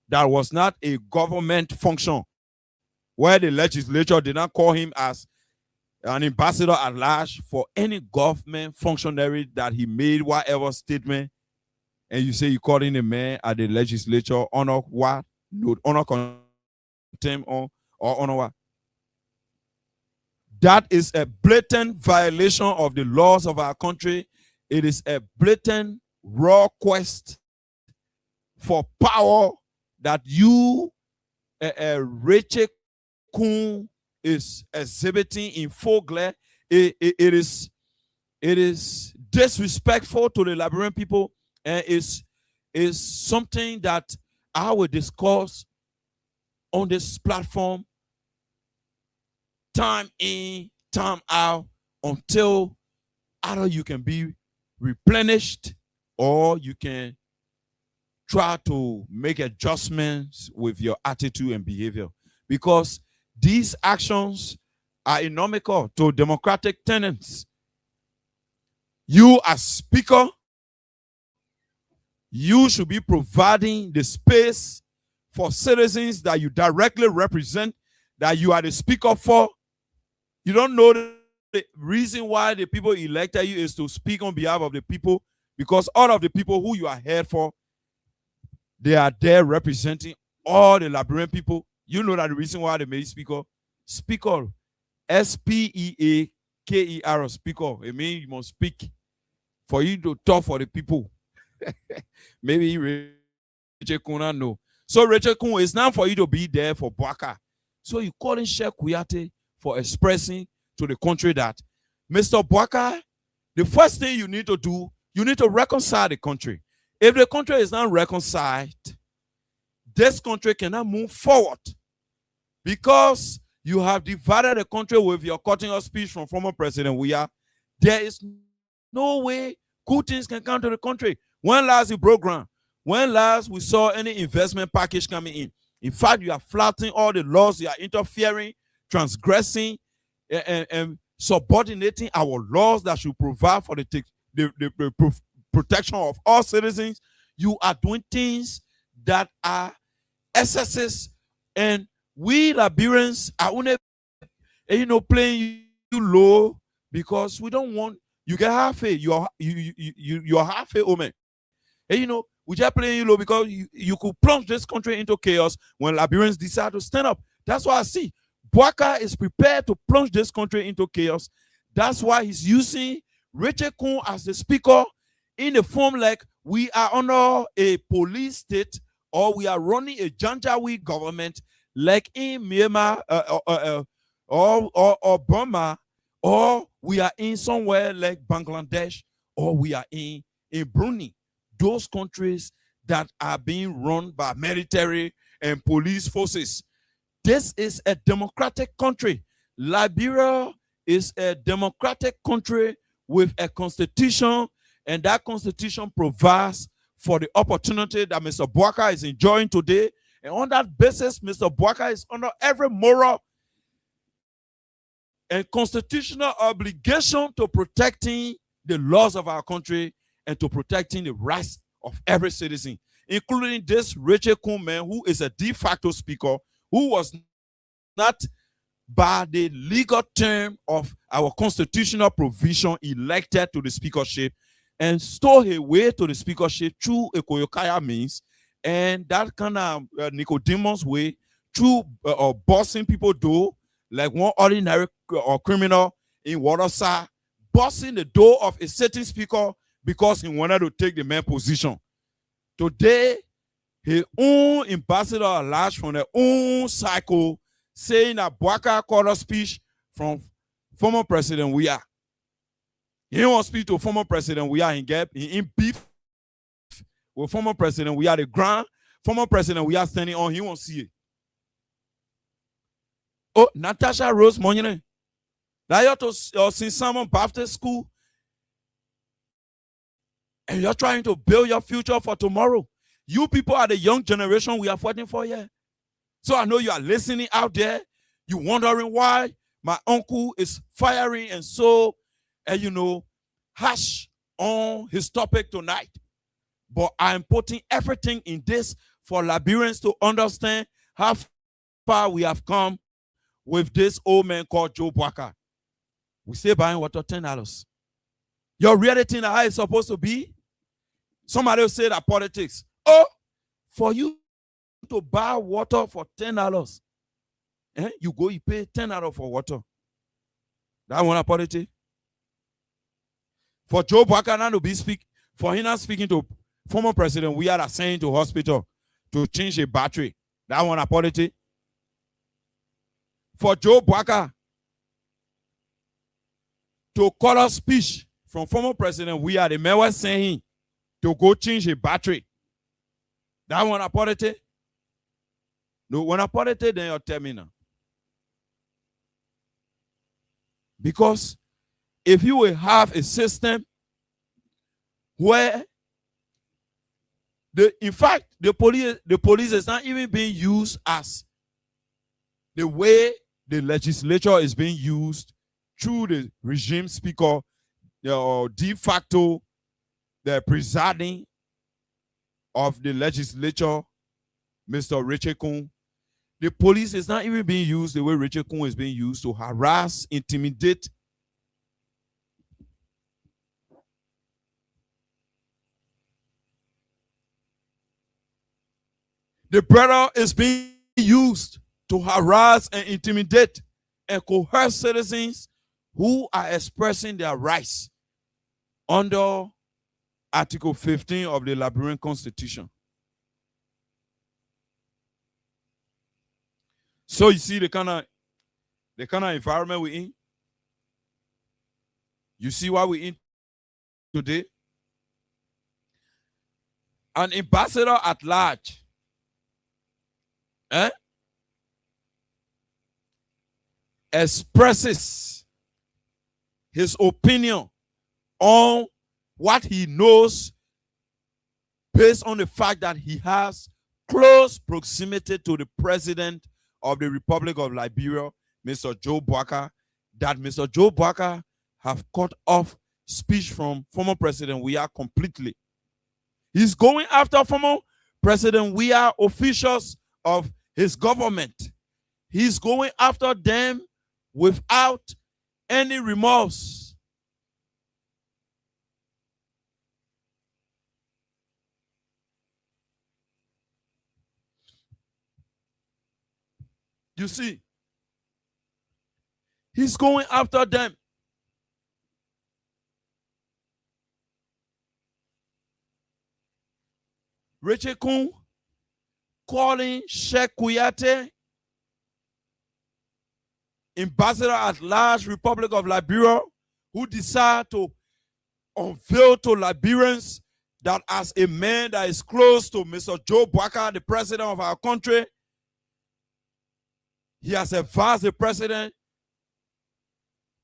That was not a government function where the legislature did not call him as an ambassador at large for any government functionary that he made whatever statement, and you say you call in a man at the legislature honor what? Note, honor contempt or honor what? That is a blatant violation of the laws of our country. It is a blatant raw quest for power that you, Rachel Kuhn, is exhibiting in full glare. It is disrespectful to the Liberian people, and is something that I will discuss on this platform time in, time out, until either you can be replenished or you can try to make adjustments with your attitude and behavior, because these actions are inimical to democratic tenets. You as speaker, you should be providing the space for citizens that you directly represent, that you are the speaker for. You don't know the reason why the people elected you is to speak on behalf of the people, because all of the people who you are here for, they are there representing all the Liberian people. You know that the reason why they made speaker, speaker, S-P-E-A-K-E-R, speaker. It means you must speak for you to talk for the people. Maybe Rachel Kuhn know. So Rachel Kuhn, it's not for you to be there for Boaka. So you calling Sheikh Kuyate for expressing to the country that, Mr. Boaka, the first thing you need to do, you need to reconcile the country. If the country is not reconciled, this country cannot move forward, because you have divided the country with your cutting off speech from former President Weah. There is no way good things can come to the country. When last you broke ground? When last we saw any investment package coming in? In fact, you are flouting all the laws. You are interfering, transgressing, and subordinating our laws that should provide for the protection of all citizens. You are doing things that are excesses, and we Liberians are only, playing you low, because we don't want you get half a you're half a woman. And we just playing you low because you could plunge this country into chaos when Liberians decide to stand up. That's why I see Boaka is prepared to plunge this country into chaos. That's why he's using Rachel Kuhn as the speaker, in the form like we are under a police state, or we are running a Janjaweed government, like in Myanmar or Burma, or we are in somewhere like Bangladesh, or we are in Brunei, those countries that are being run by military and police forces. This is a democratic country. Liberia is a democratic country with a constitution, and that constitution provides for the opportunity that Mr. Bouaka is enjoying today. And on that basis, Mr. Bouaka is under every moral and constitutional obligation to protecting the laws of our country and to protecting the rights of every citizen, including this Rachel Kuhlman, who is a de facto speaker, who was not by the legal term of our constitutional provision elected to the speakership and stole her way to the speakership through a Koyokaya means, and that kind of Nicodemus way through bossing people do, like one ordinary or criminal in Waterside, bossing the door of a certain speaker because he wanted to take the main position. Today, his own ambassador alleged from their own cycle saying that Bouaka called a speech from former President Weah. He didn't want to speak to former President Weah in beef with former President Weah. The ground former President Weah standing on, he won't see it. Oh, Natasha Rose Monye. Now you're to St. Simon Baptist School and you're trying to build your future for tomorrow. You people are the young generation we are fighting for here. So I know you are listening out there. You wondering why my uncle is fiery and so, harsh on his topic tonight. But I'm putting everything in this for Liberians to understand how far we have come with this old man called Joe Bouaka. We say buying water $10. Your reality now how it's supposed to be? Somebody will say that politics. Oh, for you to buy water for $10, you go, you pay $10 for water. That one a politics. For Joe Bouaka not to be for him not speaking to former president, we are sent to hospital to change a battery. That one a politics. For Joe Bouaka to call a speech from former president, we are the mayor saying to go change a battery. That one a politics. No, when I politics, then you tell me now. Because if you will have a system where in fact the police is not even being used as the way the legislature is being used through the regime speaker, de facto, the presiding of the legislature, Mr. Rachel Kuhn. The police is not even being used the way Rachel Kuhn is being used to harass, intimidate. The brother is being used to harass and intimidate and coerce citizens who are expressing their rights under Article 15 of the Liberian Constitution. So you see the kind of environment we're in. You see what we're in today. An ambassador at large, expresses his opinion on what he knows based on the fact that he has close proximity to the president of the Republic of Liberia, Mr. Joe Bouaka, that Mr. Joe Bouaka have cut off speech from former President Weah completely. He's going after former President Weah officials of his government. He's going after them without any remorse. You see, he's going after them. Rachel Kuhn calling Sheikh Kuyate ambassador at large Republic of Liberia, who decide to unveil to Liberians that as a man that is close to Mr. Joe Boakai, the president of our country, he has advised the president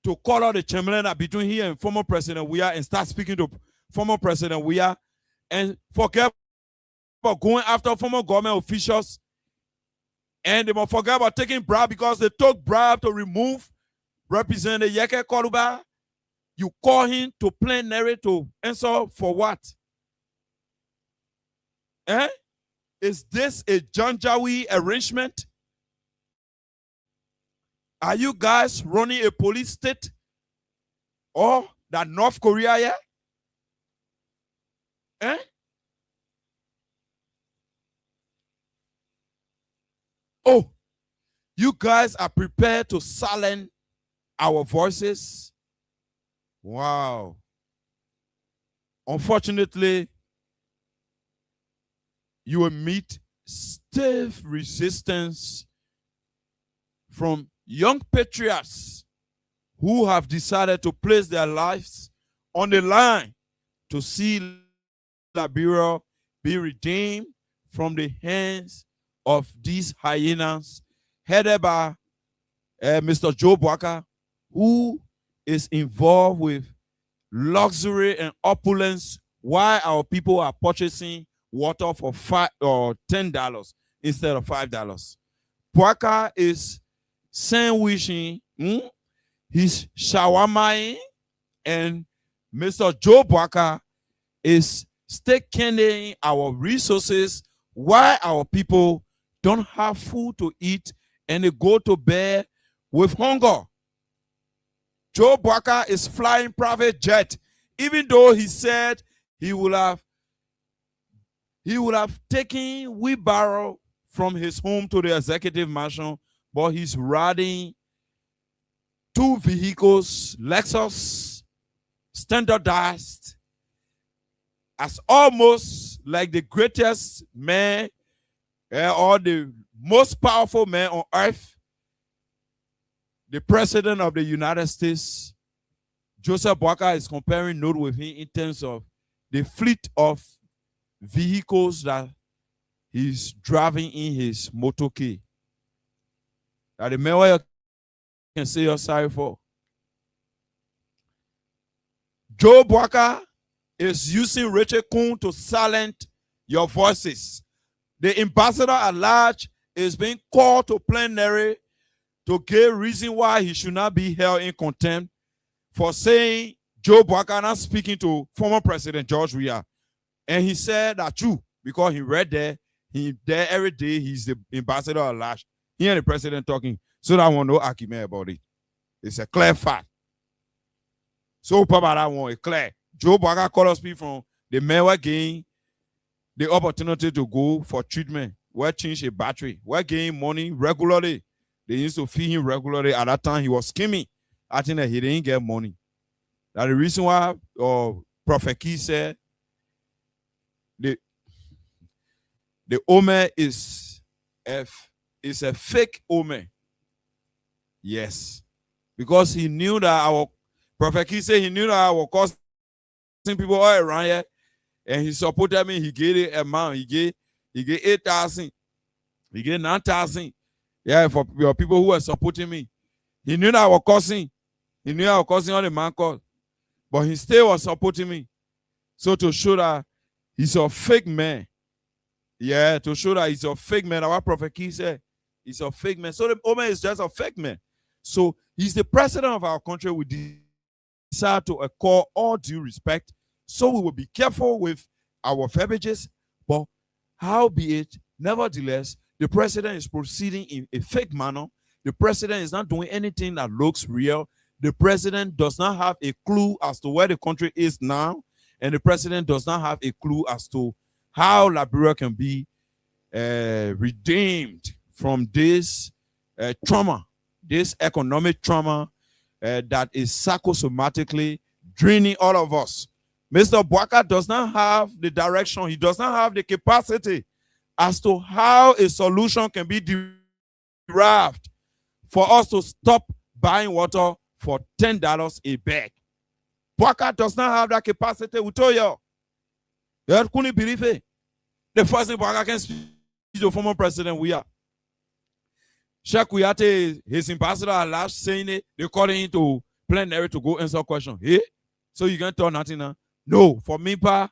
to call out the Chamberlain between he and former President Weah and start speaking to former President Weah and forget about going after former government officials, and they must forget about taking bribe because they took bribe to remove Representative Yeke Koluba. You call him to plenary to answer for what? Is this a Janjaweed arrangement? Are you guys running a police state or that North Korea here? Oh, you guys are prepared to silence our voices? Wow. Unfortunately, you will meet stiff resistance from young patriots who have decided to place their lives on the line to see Liberia be redeemed from the hands of these hyenas headed by Mr. Joe Boakai, who is involved with luxury and opulence while our people are purchasing water for $5 or $10 instead of $5. Boakai is sandwiching his shawarma, and Mr. Joe Boakai is taking our resources while our people don't have food to eat and they go to bed with hunger. Joe Boakai is flying private jet, even though he said he would have taken wheelbarrow from his home to the executive mansion, but he's riding 2 vehicles, Lexus, standardized, as almost like the greatest man or the most powerful man on earth, the president of the United States. Joseph Boakai is comparing note with him in terms of the fleet of vehicles that he's driving in his motorcade. That the man you can say you're sorry for. Joe Boakai is using Rachel Kuhn to silence your voices. The ambassador at large is being called to plenary to give reason why he should not be held in contempt for saying Joe Boakai not speaking to former President George Weah. And he said that true, because he read there, he there every day, he's the ambassador at large. He and the president talking, so that I want no argument about it. It's a clear fact. So Papa, that one is clear. Joe Boakai called us people from the man were getting the opportunity to go for treatment, where change a battery, where getting money regularly. They used to feed him regularly. At that time, he was scheming. I think that he didn't get money. That's the reason why Prophet Key said the Omer is a fake Omer. Yes. Because he knew that our Prophet Key said he knew that I was causing people all around here, and he supported me. He gave the amount. He gave 8,000. He gave 9,000. Yeah, for your people who are supporting me. He knew that I was causing. He knew I was causing all the man called. But he still was supporting me. So to show that he's a fake man. Yeah, to show that he's a fake man. Our Prophet Key said he's a fake man. So the Omer is just a fake man. So he's the president of our country. We decide to accord all due respect. So we will be careful with our verbiages. But howbeit, nevertheless, the president is proceeding in a fake manner. The president is not doing anything that looks real. The president does not have a clue as to where the country is now. And the president does not have a clue as to how Liberia can be redeemed from this trauma, this economic trauma that is psychosomatically draining all of us. Mr. Boakai does not have the direction. He does not have the capacity as to how a solution can be derived for us to stop buying water for $10 a bag. Boaka does not have that capacity. We told you. You couldn't believe it. The first thing Boaka can speak to the former president, we are. Sheikh Kuyate, his ambassador at last saying it, they calling him to plenary to go answer question. Hey, so you can tell nothing now? No, for me, pa,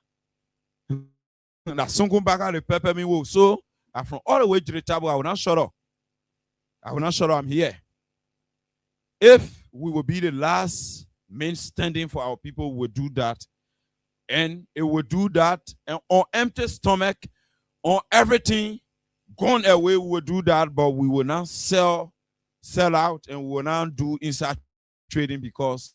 na sungun baka the pepper me wo. So I'm from all the way to the table. I will not shut up. I will not shut up. I'm here. If we will be the last men standing for our people, we will do that. And it will do that. And on empty stomach, on everything gone away, we will do that. But we will not sell out, and we will not do inside trading, because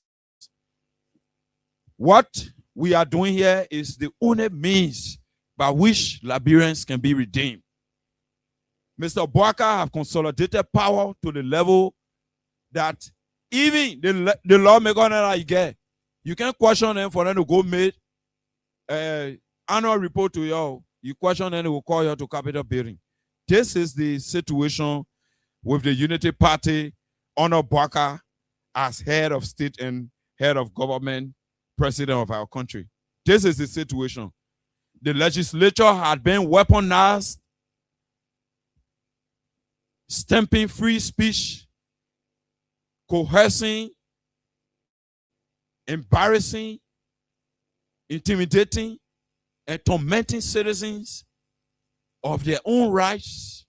what we are doing here is the only means by which Liberians can be redeemed. Mr. Boaka have consolidated power to the level that even the lawmaker that you get, you can question them for them to go make annual report to you. You question them, they will call you to Capitol building. This is the situation with the Unity Party under Boaka as head of state and head of government, president of our country. This is the situation. The legislature had been weaponized, stamping free speech, coercing, embarrassing, intimidating, and tormenting citizens of their own rights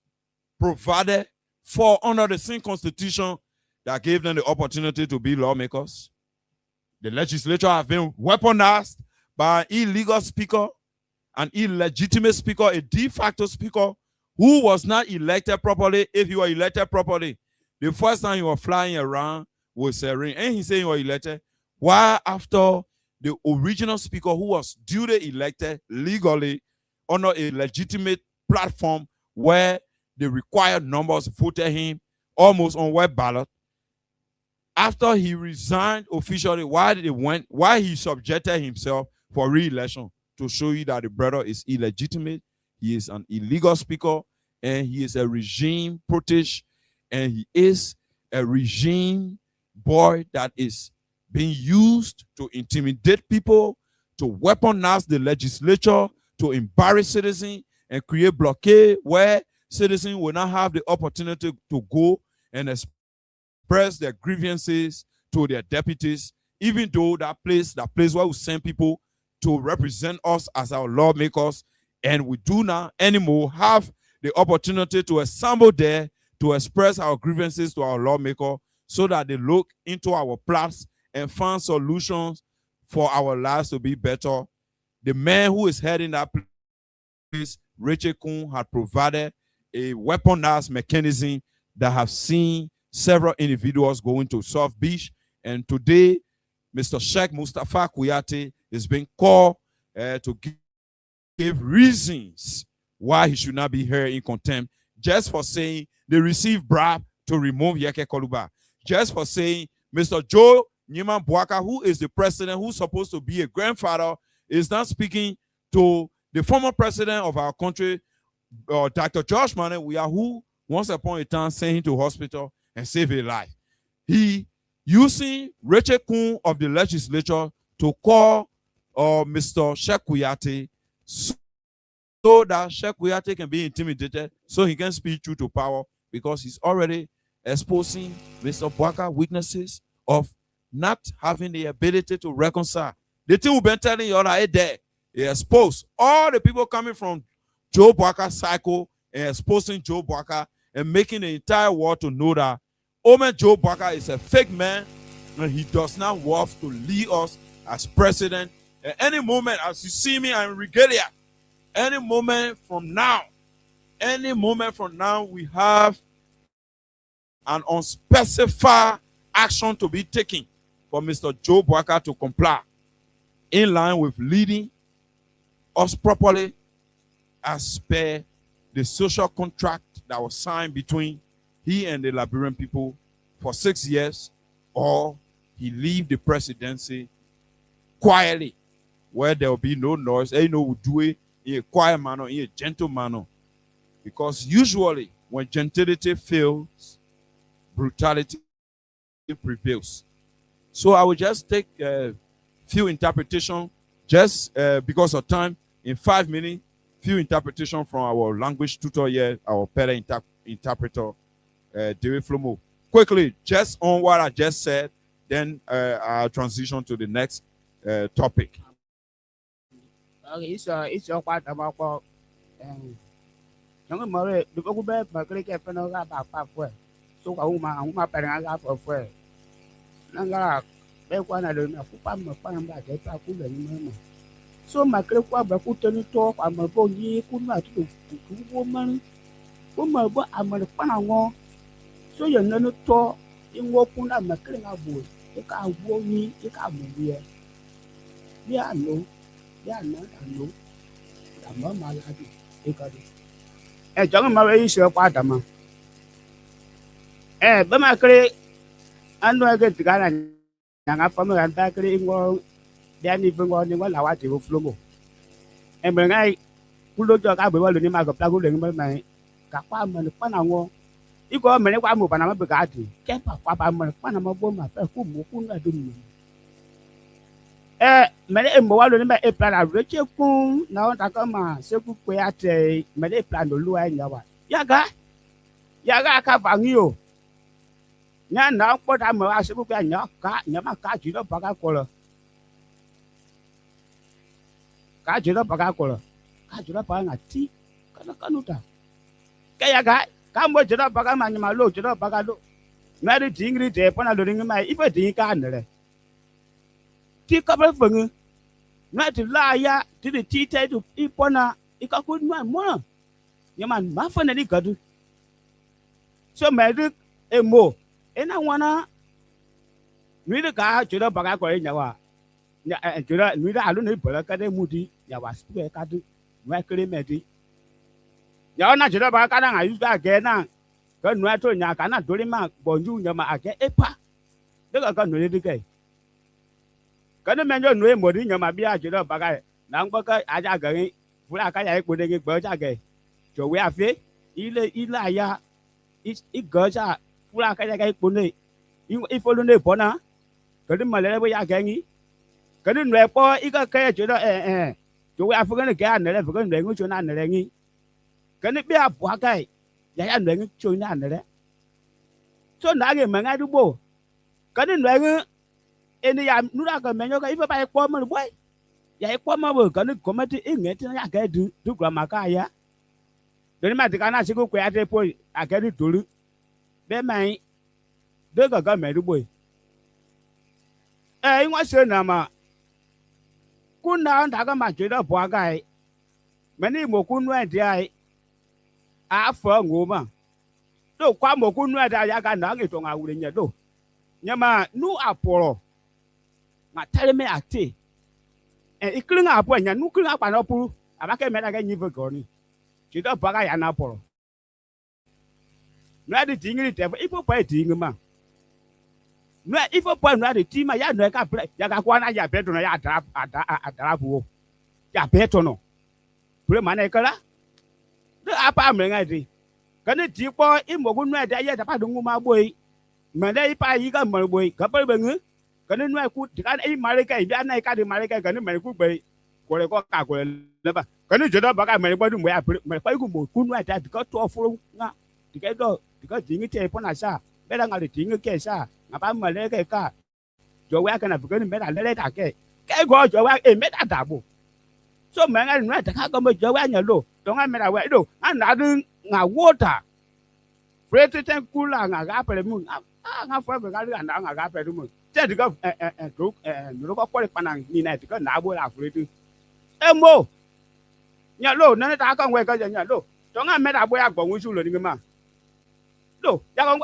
provided for under the same constitution that gave them the opportunity to be lawmakers. The legislature have been weaponized by an illegal speaker, an illegitimate speaker, a de facto speaker who was not elected properly. If you were elected properly, the first time you were flying around was a ring, and he said you were elected. Why after the original speaker, who was duly elected legally under a legitimate platform where the required numbers voted him almost on web ballot, after he resigned officially, why he subjected himself for re-election, to show you that the brother is illegitimate, he is an illegal speaker, and he is a regime protege, and he is a regime boy that is being used to intimidate people, to weaponize the legislature, to embarrass citizens, and create blockade where citizens will not have the opportunity to go and express their grievances to their deputies, even though that place where we send people to represent us as our lawmakers, and we do not anymore have the opportunity to assemble there to express our grievances to our lawmaker, so that they look into our plots and find solutions for our lives to be better. The man who is heading that place, Richard Kuhn, had provided a weaponized mechanism that have seen several individuals go into South Beach. And today, Mr. Sheikh Mustafa Kuyate is being called to give reasons why he should not be here in contempt, just for saying they received bribe to remove Yeke Koluba, just for saying Mr. Joe Nyiman Boaka, who is the president, who's supposed to be a grandfather, is not speaking to the former president of our country, Dr. Josh Mane, who once upon a time sent him to hospital and saved his life. He using Richard Kuhn of the legislature to call Mr. Sheikh Kuyate, so that Sheikh Kuyate can be intimidated, so he can speak true to power, because he's already exposing Mr. Boaka weaknesses of not having the ability to reconcile. The thing we've been telling you all right there, he exposed all the people coming from Joe Boaka's cycle and exposing Joe Boaka and making the entire world to know that Omen Joe Boaka is a fake man, and he does not worth to lead us as president. At any moment, as you see me, I'm in regalia. Any moment from now, we have an unspecified action to be taken for Mr. Joe Boaka to comply in line with leading us properly as per the social contract that was signed between he and the Liberian people for 6 years, or he leave the presidency quietly, where there will be no noise. We do it in a quiet manner, in a gentle manner. Because usually when gentility fails, brutality prevails. So I will just take a few interpretation, just because of time, in 5 minutes, few interpretation from our language tutor here, our parent interpreter, Dewey Flomo. Quickly, just on what I just said, then I'll transition to the next topic. It's your part about những người được có bé mà cái cái nó ra bà phá phơi số ông mà phải ra phá phơi nó ra bé qua là đường là phú pam mà pam là cái ta cũng được mà số mà cái qua bà cũng tên to qua mà bao nhiêu cũng là cũng vô mà bữa mà được pan ngon số giờ nó to nhưng vô cũng là mà cái ngao bùi cái cao vô như cái cao mù bia bia nó làm mà là gì cái cái jangan mau isi apa ada mah. Bama kere anu age tigana nyanga fami ranta kere ingo dia ni vengo ni ngo lawa ti flomo. Mengai kulo jo ka be walu ni ma go pla kulo ngi mai ka kwa ma ni pa na ngo. Iko me ni kwa mu pa na ma be ka ti. Ke pa kwa pa ma pa na ma bo ma fa ku mu ku na dum. Mene mo walu ni ma e plan a reche kun na on ta ka ma se ku pe ate mene plan do lu ai nyawa yaga ka vangio nya na po da ma se ku pe nya ma ka ji do ba ka ko lo ka ji do ba ka ko lo ka ji do ba nga ti ka nu ta ke yaga ka mo ji do ba ka ma nya ma lo ji do ba ka lo na ri dingri de po na lo ring ma ife ding ka nere ti ka ba fengu na ti la ya ti de ti te tu ipona ikaku nwa mo nyama ma fa na ni gadu so me du emo ena wana ni de ka jura baga ko nya wa nya jura ni da alu ni bala ka de mudi ya wa spu ka du wa kere me di ya na jura baga ka na ayu ga ge na ka nwa to nya ka na dori ma bonju nyama ake epa de ka no ni de ke cái men jo nuôi một đi nhưng mà bia chỉ đó bà cái nắng có cái aja cái phụ là cái này của đây cái bờ cha cái chỗ quê phía ý là ya ý gỡ cha phụ là cái của đây ý phụ luôn đây bỏ na cái mà lấy bây giờ cái nghĩ cái nuôi bỏ ý cái chỗ đó chỗ quê phía cái anh này phải cái nuôi chỗ nào này nghĩ cái bia bỏ cái vậy anh nuôi chỗ nào này số nào cái mà ngay đúng bộ cái nuôi ini ya nura ka menyo ka ifa ba kwa mo boy ya kwa mo bo ka ni komati ingeti ya ka du kwa maka ya do ni ma ti kana siku kwa ate po akedi tolu be mai de ka me du boy inwa se na ma kuna nda ka ma jeda bo ga meni mo kunu ade ai a fo ngoma do kwa mo kunu ade ya ka na ngi to nga wure nya do nyama nu aporo ma tell me ate ikling apo nya nu kling apa na puru abake me na ga nyive goni ti do baga ya na poro no ade tingiri te ipo pa tingi ma no ifo pa no ade ti ma ya no ka bre ya ka kwa na ya beto no ya adara buo ya beto no bre ma na kala do apa me nga di kan ti po imogu no ade ya da pa dungu ma boy ma dai pa yi ka mo boy ka pa bengu cái nên nói cút cái ấy mà cái biết này cái đi mà cái nên mày cút bậy của này có cả của này ba cái nên chỗ đó bà cái mày bao nhiêu mày phải cũng một cút nói ra thì có to phun ngã thì cái đó thì có tiếng cái chơi phun là sao bé đang ngồi tiếng cái sao ngã ba mà lấy cái cả chỗ quay cái này cái nên bé đã lấy đà cái gọi chỗ quay em bé đã đà bộ số mày ngay nói chắc có mấy chỗ quay nhở đồ chỗ ngay mày đã quay đồ anh đã đừng ngã water free to take cooler ngã gáp phải muốn ngã phải phải cái anh đã ngã gáp phải đúng không thế thì có nó có quay panang như này thì có nã bôi là free to em mô nhà lô nó ta con quay cái nhà lô chỗ ngay mày đã bôi à còn nguyên số rồi mà lô ya con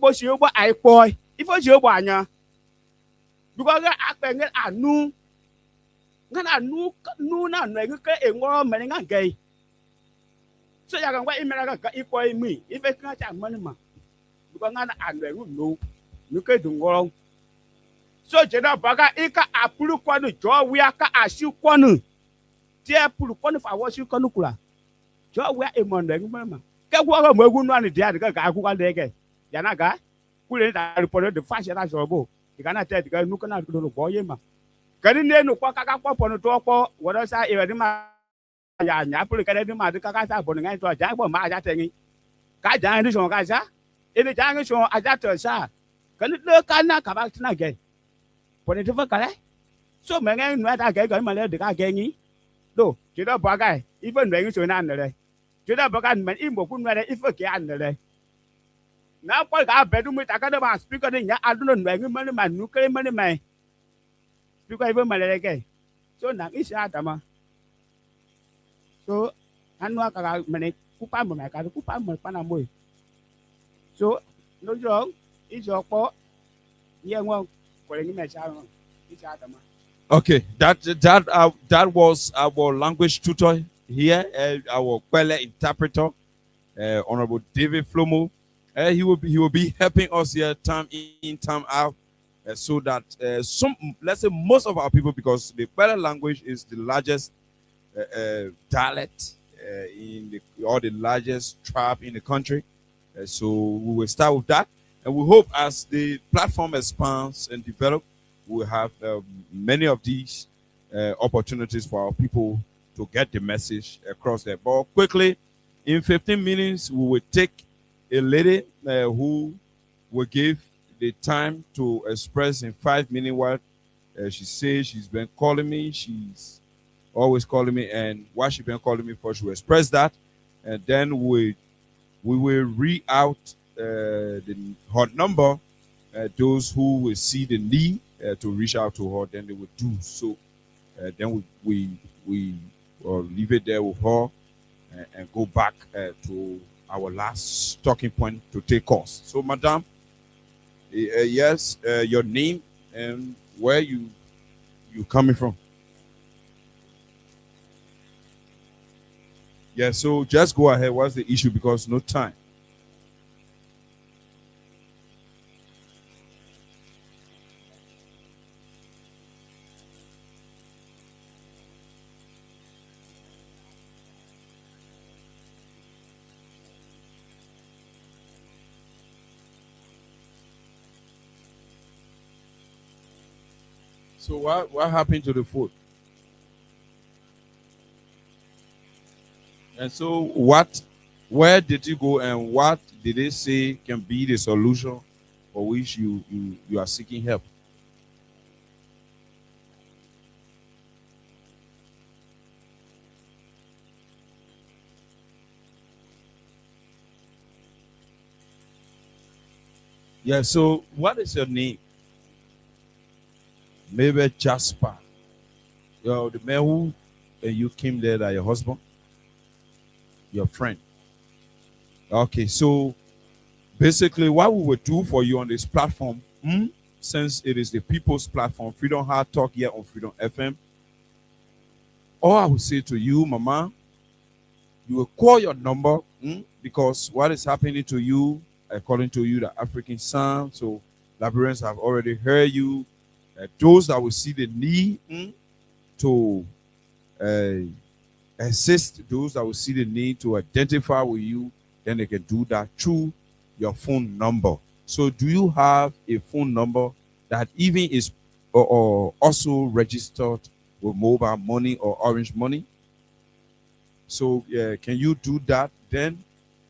có xíu bôi ai coi ít phải xíu bôi nhá đúng không cái ác bên cái nu nào này cái em ngon mày ngang gầy so ya con quay mày cái ít coi mi ít phải cái chẳng mà đúng không ngay là này nu cái đúng không so jeda baga ika apulu kwanu jo wi aka ashi kwanu ti apulu kwanu fa wo shi kwanu kula jo wi e mon de ngma ma ke gwo ga mo egu nu ani dia de ga ku ka de ke ya na ga kule ta report the fash ta so go ikana te ga nu kana do bo ye ma kani ne nu kwa kaka kwa pono to kwa wada sa e di ma ya nya pule kada di ma di kaka sa bono ngai to ja bo ma ja te ngi ka ja ni so ka sa e ni ja ngi so aja to sa kani le kana ka ba tina ge pono to fa kale so me ngai nu ta ge ga ma le de ka ge ngi do ti do ba ga even ngai so na ne le ti do ba ga men i mo ku nu le ife ke an le na kwa ga be du mi ta ka de ma speaker ni nya adu no ngai ma ni ma nu kre ma ni mai speaker even ma le ge so na isa dama so anu aka mene kupa mo ka kupa mo pa na mo so no jo ijo po ye won ko le ni me cha no isa dama. Okay, that was our language tutor here, our Kwele interpreter, Honorable David Flomo. He will be helping us here time in time out, so that let's say most of our people, because the Kwele language is the largest dialect or the largest tribe in the country. So we will start with that, and we hope as the platform expands and develops, we'll have many of these opportunities for our people to get the message across there. But quickly, in 15 minutes, we will take a lady who will give the time to express in 5 minutes what she says. She's been calling me. She's always calling me, and what she's been calling me for, she will express that, and then we will read out her number. Those who will see the need to reach out to her, then they will do so. Then we leave it there with her and go back to our last talking point to take course. So, Madam, yes, your name and where you coming from. Yeah, so just go ahead. What's the issue? Because no time. So what happened to the food? And so where did you go, and what did they say can be the solution for which you are seeking help? Yeah, so what is your name? Maybe Jasper. The man who you came there, that your husband? Your friend. Okay, so basically what we will do for you on this platform, since it is the people's platform, Freedom Hard Talk here on Freedom FM, all I will say to you, Mama, you will call your number, because what is happening to you, according to you, the African Sun, so Liberians have already heard you. Those that will see the need to assist, those that will see the need to identify with you, then they can do that through your phone number. So do you have a phone number that even is or also registered with mobile money or orange money? So can you do that? Then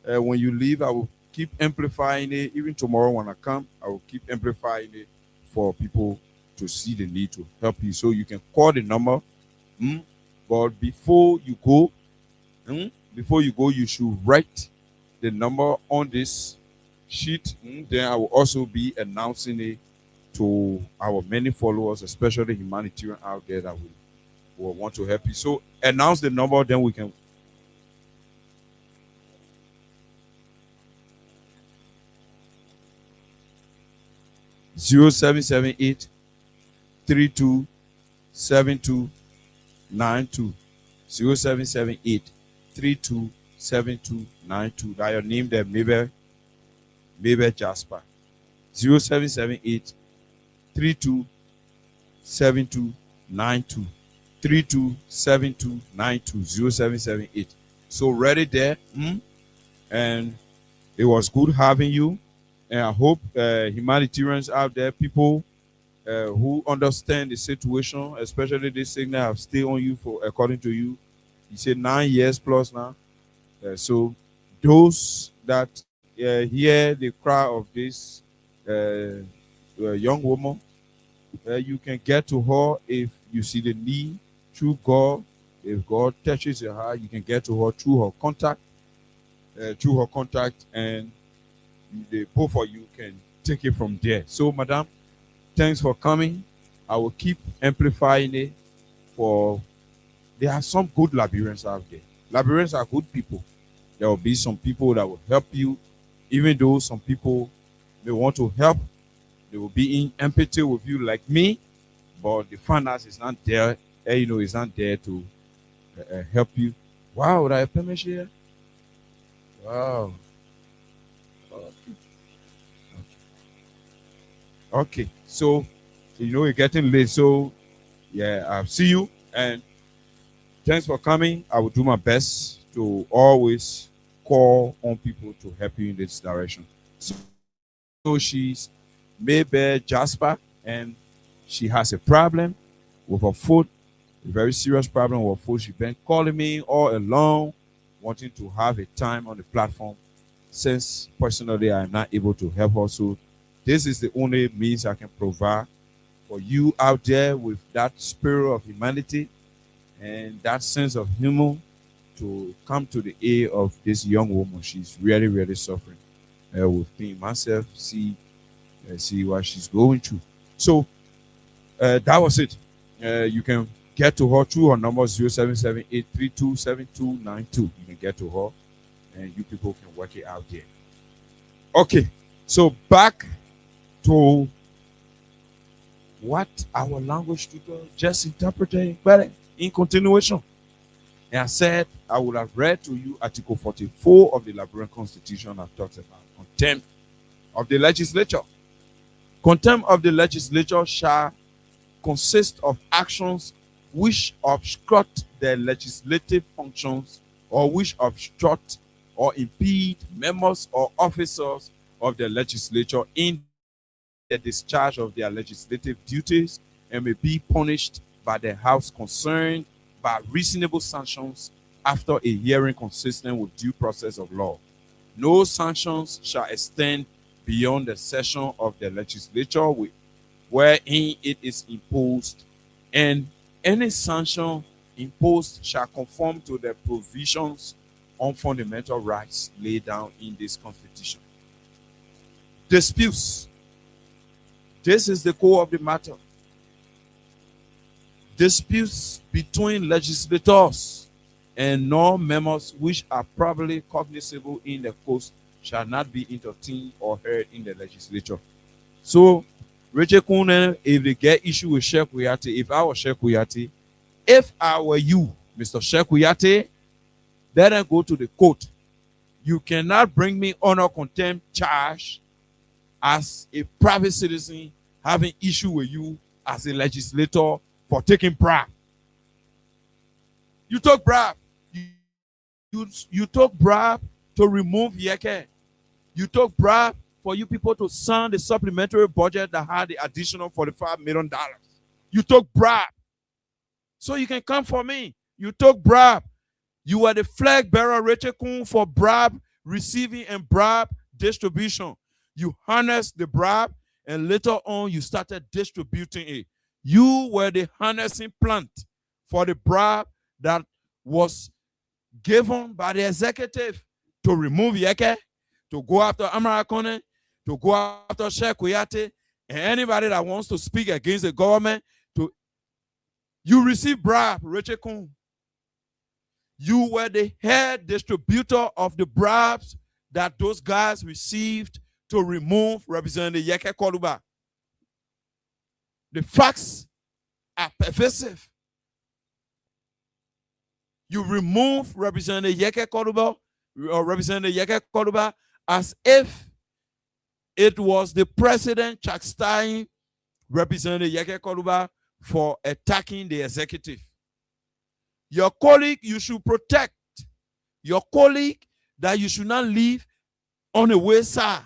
when you leave, I will keep amplifying it. Even tomorrow when I come, I will keep amplifying it for people to see the need to help you. So you can call the number. But before you go, you should write the number on this sheet. Then I will also be announcing it to our many followers, especially humanitarian out there that will want to help you. So announce the number, then we can. Zero 778 32 72 92 0778 32 72 92. That your name there, maybe Jasper. 0778 32 72 92 32 72 92 0778. So ready there, and it was good having you. And I hope humanitarians out there, people who understand the situation, especially this signal have stayed on you for, according to you, you said 9 years plus now. So those that hear the cry of this young woman, you can get to her if you see the need through God. If God touches your heart, you can get to her through her contact, and the both of you can take it from there. So, madam, thanks for coming. I will keep amplifying it. For there are some good Liberians out there. Liberians are good people. There will be some people that will help you, even though some people may want to help. They will be in empathy with you like me, but the finance is not there. Is not there to help you. Wow, would I have permission here? Wow. Okay. So, we're getting late. So, yeah, I'll see you. And thanks for coming. I will do my best to always call on people to help you in this direction. So she's Maybe Jasper, and she has a problem with her foot, a very serious problem with her foot. She's been calling me all along, wanting to have a time on the platform. Since personally I'm not able to help her, so this is the only means I can provide for you out there with that spirit of humanity and that sense of humor to come to the aid of this young woman. She's really, really suffering with me myself. See what she's going through. So that was it. You can get to her through her number 0778327292. You can get to her, and you people can work it out there. Okay, so back to what our language tutor just interpreted, but in continuation. And I said I would have read to you Article 44 of the Liberian Constitution that talks about contempt of the legislature. Contempt of the legislature shall consist of actions which obstruct the legislative functions or which obstruct or impede members or officers of the legislature in the discharge of their legislative duties and may be punished by the House concerned by reasonable sanctions after a hearing consistent with due process of law. No sanctions shall extend beyond the session of the legislature wherein it is imposed, and any sanction imposed shall conform to the provisions on fundamental rights laid down in this constitution. Disputes. This is the core of the matter. Disputes between legislators and non-members which are probably cognizable in the course shall not be entertained or heard in the legislature. So, Richard Kuhn, if they get issue with Sheikh Kuyate, if I was Sheikh Kuyate, if I were you, Mr. Sheikh Kuyate, then I go to the court. You cannot bring me honor contempt charge as a private citizen having issue with you as a legislator for taking bribe. You took bribe. You took bribe to remove Yeke. You took bribe for you people to sign the supplementary budget that had the additional $45 million. You took bribe. So you can come for me. You took bribe. You were the flag bearer, Rachel Kuhn, for bribe receiving and bribe distribution. You harnessed the bribe, and later on you started distributing it. You were the harnessing plant for the bribe that was given by the executive to remove Yeke, to go after Amara Kone, to go after Sheikh Kuyate, and anybody that wants to speak against the government. You receive bribe, Rachel Kuhn. You were the head distributor of the bribes that those guys received to remove Representative Yeke Koluba. The facts are pervasive. You remove Representative Yeke Koluba or Representative Yeke Koluba as if it was the president chastising Representative Yeke Koluba for attacking the executive. Your colleague you should protect. Your colleague that you should not leave on the wayside.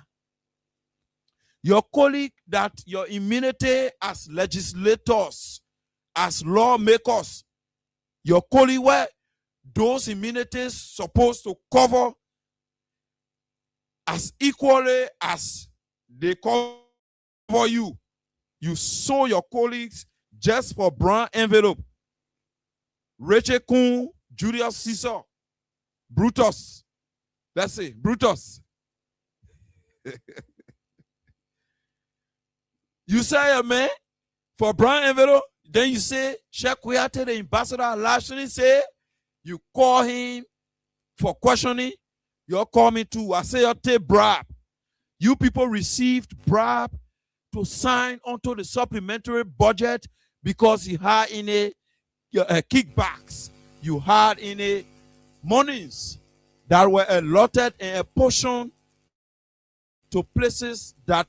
Your colleague that your immunity as legislators, as lawmakers, your colleague where those immunities supposed to cover as equally as they cover you. You sue your colleagues just for brown envelope. Rachel Kuhn, Julius Caesar, Brutus. Let's say Brutus. You say a man for brown envelope, then you say, Sheikh Kuyate, the ambassador at large, say, you call him for questioning, you call me too. I say, you take bribe. You people received bribe to sign onto the supplementary budget because you had in a kickbacks. You had in a monies that were allotted and apportioned to places that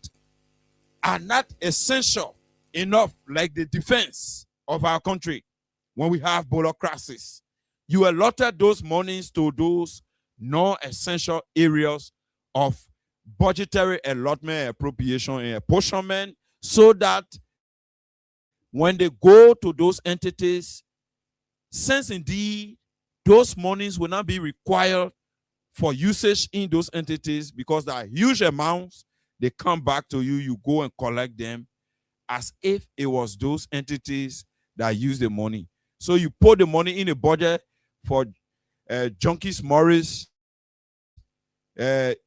are not essential enough, like the defense of our country when we have bureaucracies. You allotted those monies to those non-essential areas of budgetary allotment, appropriation, and apportionment, so that when they go to those entities, since indeed those monies will not be required for usage in those entities because there are huge amounts, they come back to you, you go and collect them as if it was those entities that use the money. So you put the money in a budget for Junkies Morris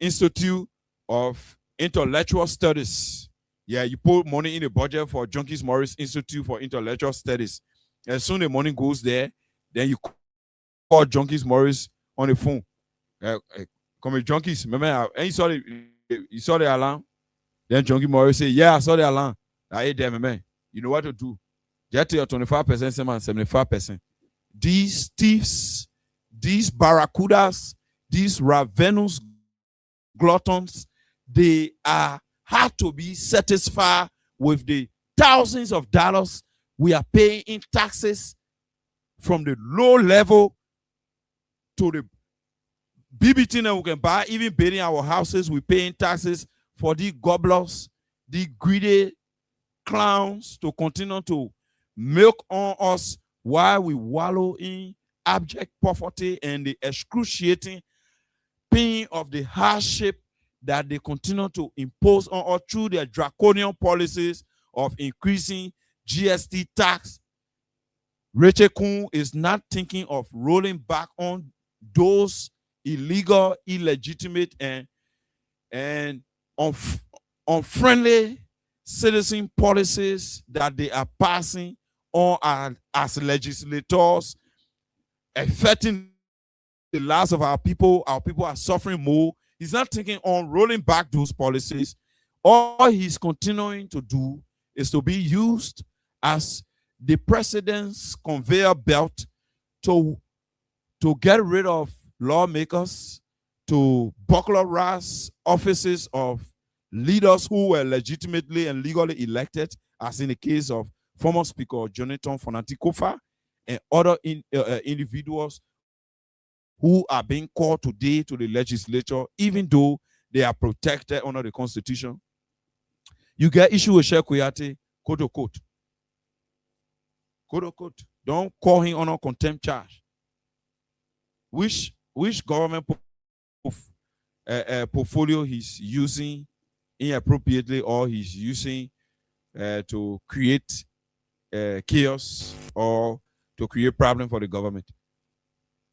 Institute of Intellectual Studies. Yeah, you put money in a budget for Junkies Morris Institute for Intellectual Studies. As soon as the money goes there, then you call Junkies Morris on the phone. Come here, Junkies. Remember, and you saw the alarm. Then Junkie Morris say, yeah, I saw the alarm. I ate them, man. You know what to do. Get your 25%, 75%. These thieves, these barracudas, these ravenous gluttons, they are had to be satisfied with the thousands of dollars we are paying in taxes from the low level to the BBT that we can buy, even building our houses, we paying taxes for the gobblers, the greedy clowns to continue to milk on us while we wallow in abject poverty and the excruciating pain of the hardship that they continue to impose on us through their draconian policies of increasing GST tax. Rachel Kuhn is not thinking of rolling back on those illegal, illegitimate, and unfriendly citizen policies that they are passing on as legislators, affecting the lives of our people. Our people are suffering more. He's not thinking on rolling back those policies. All he's continuing to do is to be used as the president's conveyor belt to get rid of lawmakers, to burglarize offices of leaders who were legitimately and legally elected, as in the case of former Speaker Jonathan Fonatikofa and other individuals who are being called today to the legislature, even though they are protected under the Constitution. You get issue with Sheikh Kuyate, quote unquote. Quote unquote. Don't call him on a contempt charge. Which government portfolio he's using inappropriately, or he's using to create chaos or to create problem for the government.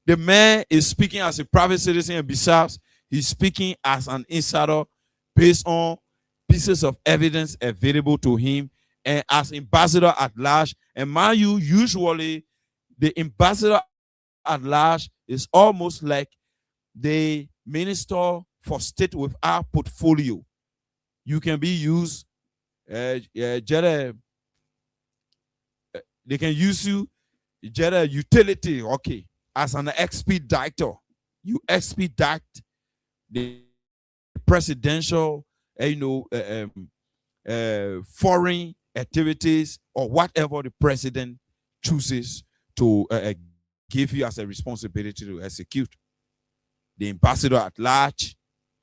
The man is speaking as a private citizen, and besides, he's speaking as an insider based on pieces of evidence available to him and as ambassador at large. And mind you, usually the ambassador at large is almost like the minister for state with our portfolio. You can be used, they can use you, utility, okay, as an expediter. You expedite the presidential, foreign activities or whatever the president chooses to give you as a responsibility to execute. The ambassador at large,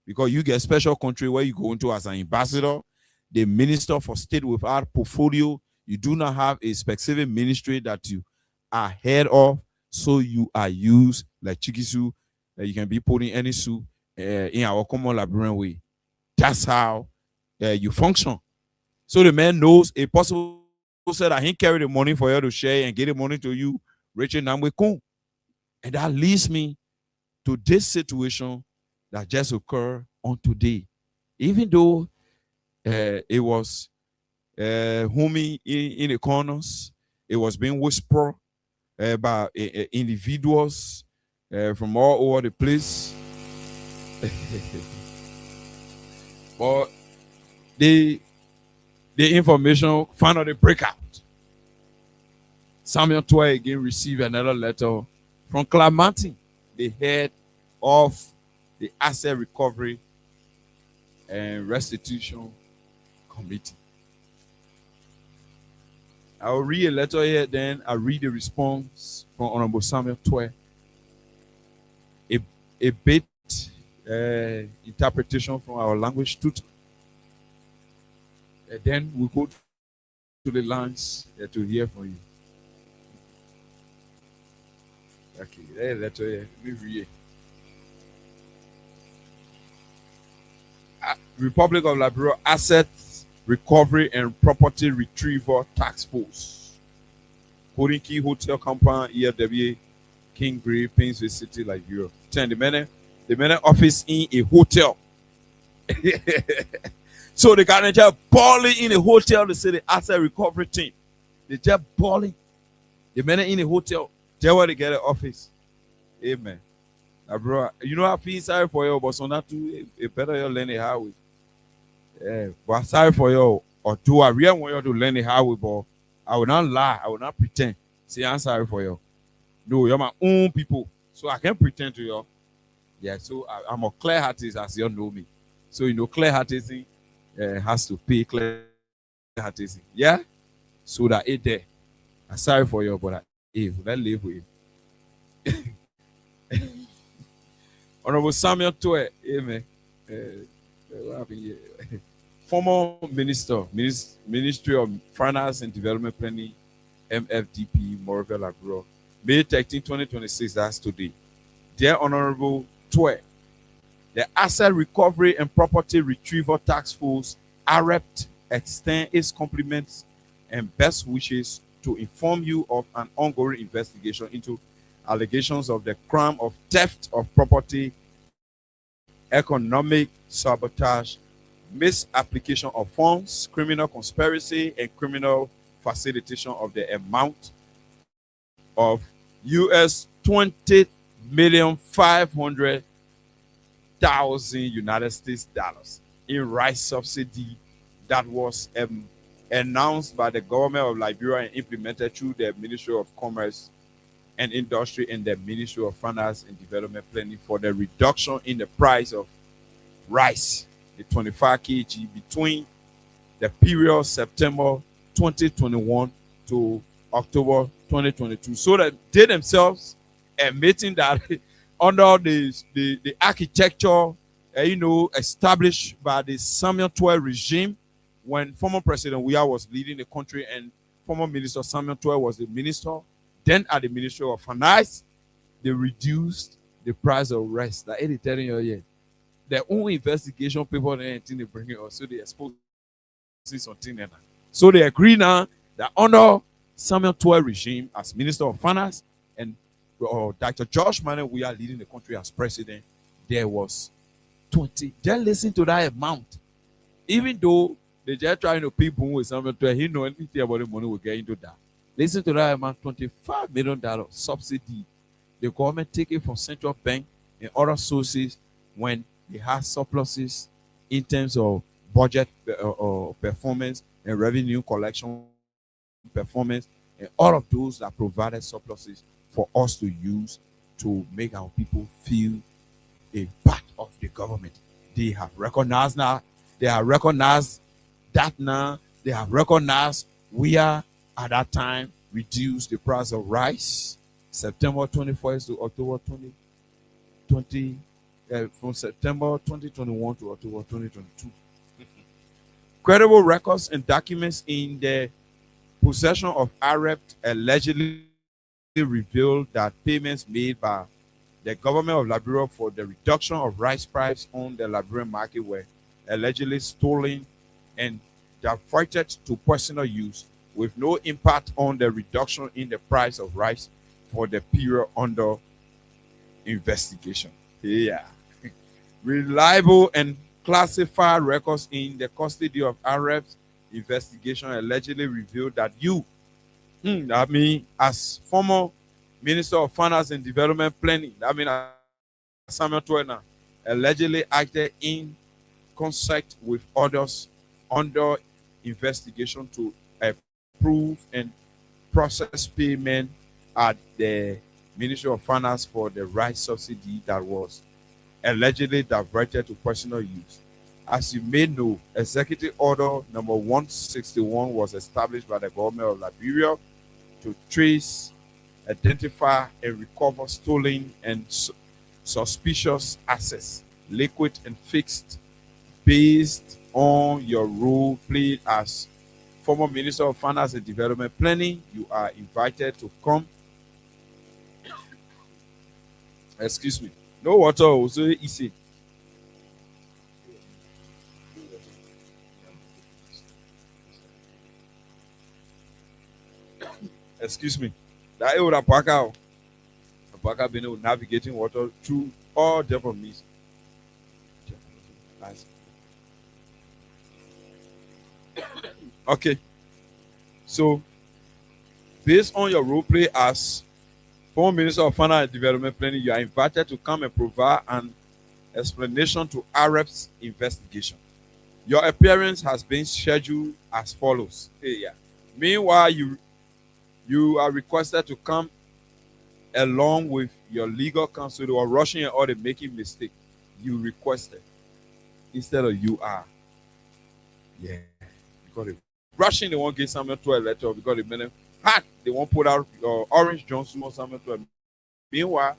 because you get special country where you go into as an ambassador, the minister for state without portfolio. You do not have a specific ministry that you are head of, so you are used like chikisu. You can be put in any suit in our common Liberian way. That's how you function. So the man knows a possible said that he carry the money for you to share and get the money to you, Richard Namwekun. And that leads me to this situation that just occurred on today. Even though it was homing in the corners, it was being whispered by individuals from all over the place. But the information finally break out. Samuel Toy again received another letter from Clark Martin, the head of the Asset Recovery and Restitution Committee. I'll read a letter here, then I'll read the response from Honorable Samuel Toy. A bit interpretation from our language tutor. And then we go to the lines to hear from you. Okay, there's a letter here. Let me read. Republic of Liberia Asset Recovery and Property Retrieval Task Force. Key Hotel Compound, EFW, King Grey, Painesville City, Liberia. 10. The main office in a hotel. So they got just balling in a hotel to say the asset recovery team. They just balling. The men in a hotel. They where they get an office. Amen. Now, bro, you know I feel sorry for you, but so not too it better you learn the highway. Yeah, but I'm sorry for you. Or do I really want you to learn the highway, but I will not lie, I will not pretend. Say I'm sorry for you. No, you're my own people. So I can't pretend to you. Yeah, so I'm a clear-hearted as you know me. So you know clear-hearted has to pay clear-hearted. Yeah? So that it there. I'm sorry for you, but let's live with it. Honorable Samuel Toy, amen. What happened here? Former Ministry of Finance and Development Planning, MFDP, Morville Agro, May 13, 2026, that's today. Dear Honorable Toy, the Asset Recovery and Property Retrieval Task Force, AREPT, extend its compliments and best wishes to inform you of an ongoing investigation into allegations of the crime of theft of property, economic sabotage, misapplication of funds, criminal conspiracy, and criminal facilitation of the amount of US 20,500,000 United States dollars in rice subsidy that was announced by the government of Liberia and implemented through the Ministry of Commerce and Industry and the Ministry of Finance and Development Planning for the reduction in the price of rice, the 25 kg, between the period September 2021 to October 2022. So that they themselves admitting that under the architecture, established by the Samuel Toy regime, when former President Weah was leading the country and former Minister Samuel Toy was the minister, then at the Ministry of Finance, they reduced the price of rice. Like 80 years. Their own investigation people they bring it up, so they expose something. So they agree now that under Samuel Toy regime as Minister of Finance and Dr. Josh Manuel, we are leading the country as president, there was 20. Just listen to that amount. Even though they just trying to people with Samuel Toy, he know anything about the money we get into that. Listen to that amount, $25 million subsidy. The government take it from central bank and other sources when they have surpluses in terms of budget performance and revenue collection performance and all of those that provided surpluses for us to use to make our people feel a part of the government. They have recognized now. They have recognized that now. They have recognized we are at that time reduced the price of rice September 21st to October 2020, from September 2021 to October 2022. Credible records and documents in the possession of Arab allegedly revealed that payments made by the government of Liberia for the reduction of rice price on the Liberian market were allegedly stolen and diverted to personal use with no impact on the reduction in the price of rice for the period under investigation. Yeah. Reliable and classified records in the custody of Arabs investigation allegedly revealed that I mean, as former Minister of Finance and Development Planning, I mean, Samuel Tuena, allegedly acted in concert with others under investigation to approve and process payment at the Ministry of Finance for the rice subsidy that was allegedly diverted to personal use. As you may know, Executive Order number 161 was established by the government of Liberia to trace, identify, and recover stolen and suspicious assets, liquid and fixed, based on your role played as former Minister of Finance and Development Planning. You are invited to come. Excuse me. No water also easy. Excuse me. That would Apaka been navigating water through all different means. Okay. So, based on your role play as former Minister of Finance and Development Planning, you are invited to come and provide an explanation to Arab's investigation. Your appearance has been scheduled as follows. Yeah. Meanwhile, you are requested to come along with your legal counsel. Or rushing and or making mistake. You requested instead of you are. Yeah. Because they rushing, they won't get someone to a letter because they won't put out your Orange Johnson or something to a. Meanwhile,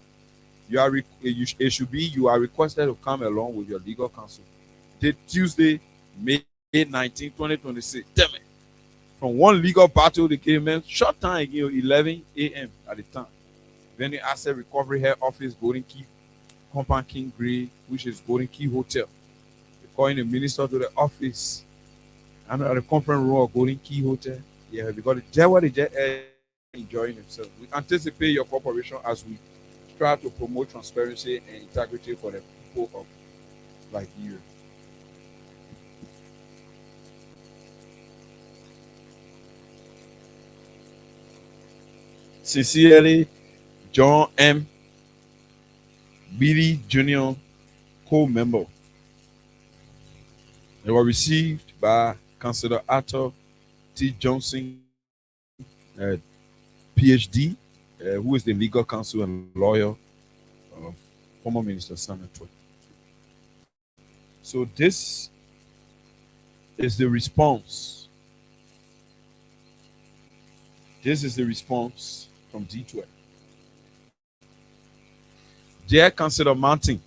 it should be you are requested to come along with your legal counsel. Tuesday, May 19, 2026. Damn it. From one legal battle, they came in short time again, 11 a.m. at the time. Venue Asset Recovery Head Office, Golden Key, Compound King Gray, which is Golden Key Hotel. They're calling the minister to the office. And at the conference room of Golden Key Hotel. Yeah, because they're what they enjoying themselves. We anticipate your cooperation as we try to promote transparency and integrity for the people of Liberia. Sincerely, John M. Billy Jr., co-member. They were received by Councillor Arthur T. Johnson, PhD, who is the legal counsel and lawyer of former Minister Samuel Tuena. So this is the response. This is the response from D12. Dear Councillor Mountain,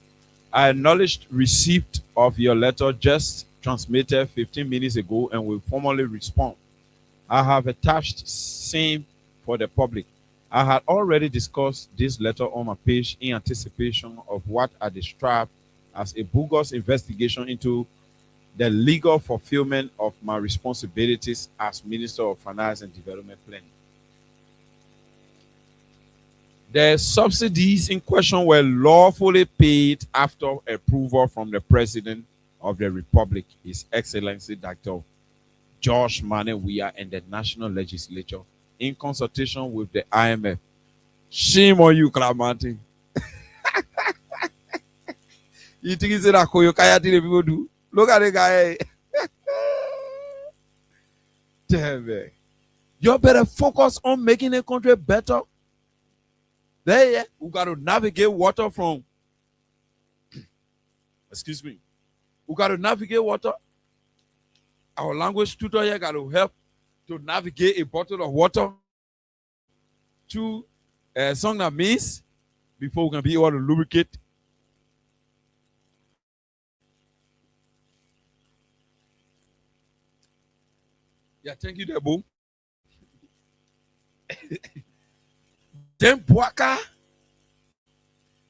I acknowledged receipt of your letter just transmitted 15 minutes ago and will formally respond. I have attached same for the public. I had already discussed this letter on my page in anticipation of what I described as a bogus investigation into the legal fulfillment of my responsibilities as Minister of Finance and Development Planning. The subsidies in question were lawfully paid after approval from the President of the Republic, His Excellency Dr. George Mane Weah, and the National Legislature in consultation with the IMF. Shame on you, Clamante. You think it's that Koyokaya the people do? Look at the guy. Damn it. You better focus on making the country better. There, we got to navigate water from. Excuse me. We got to navigate water. Our language tutor here got to help to navigate a bottle of water to a song that means before we can be able to lubricate. Yeah, thank you, Debo. Then Boaka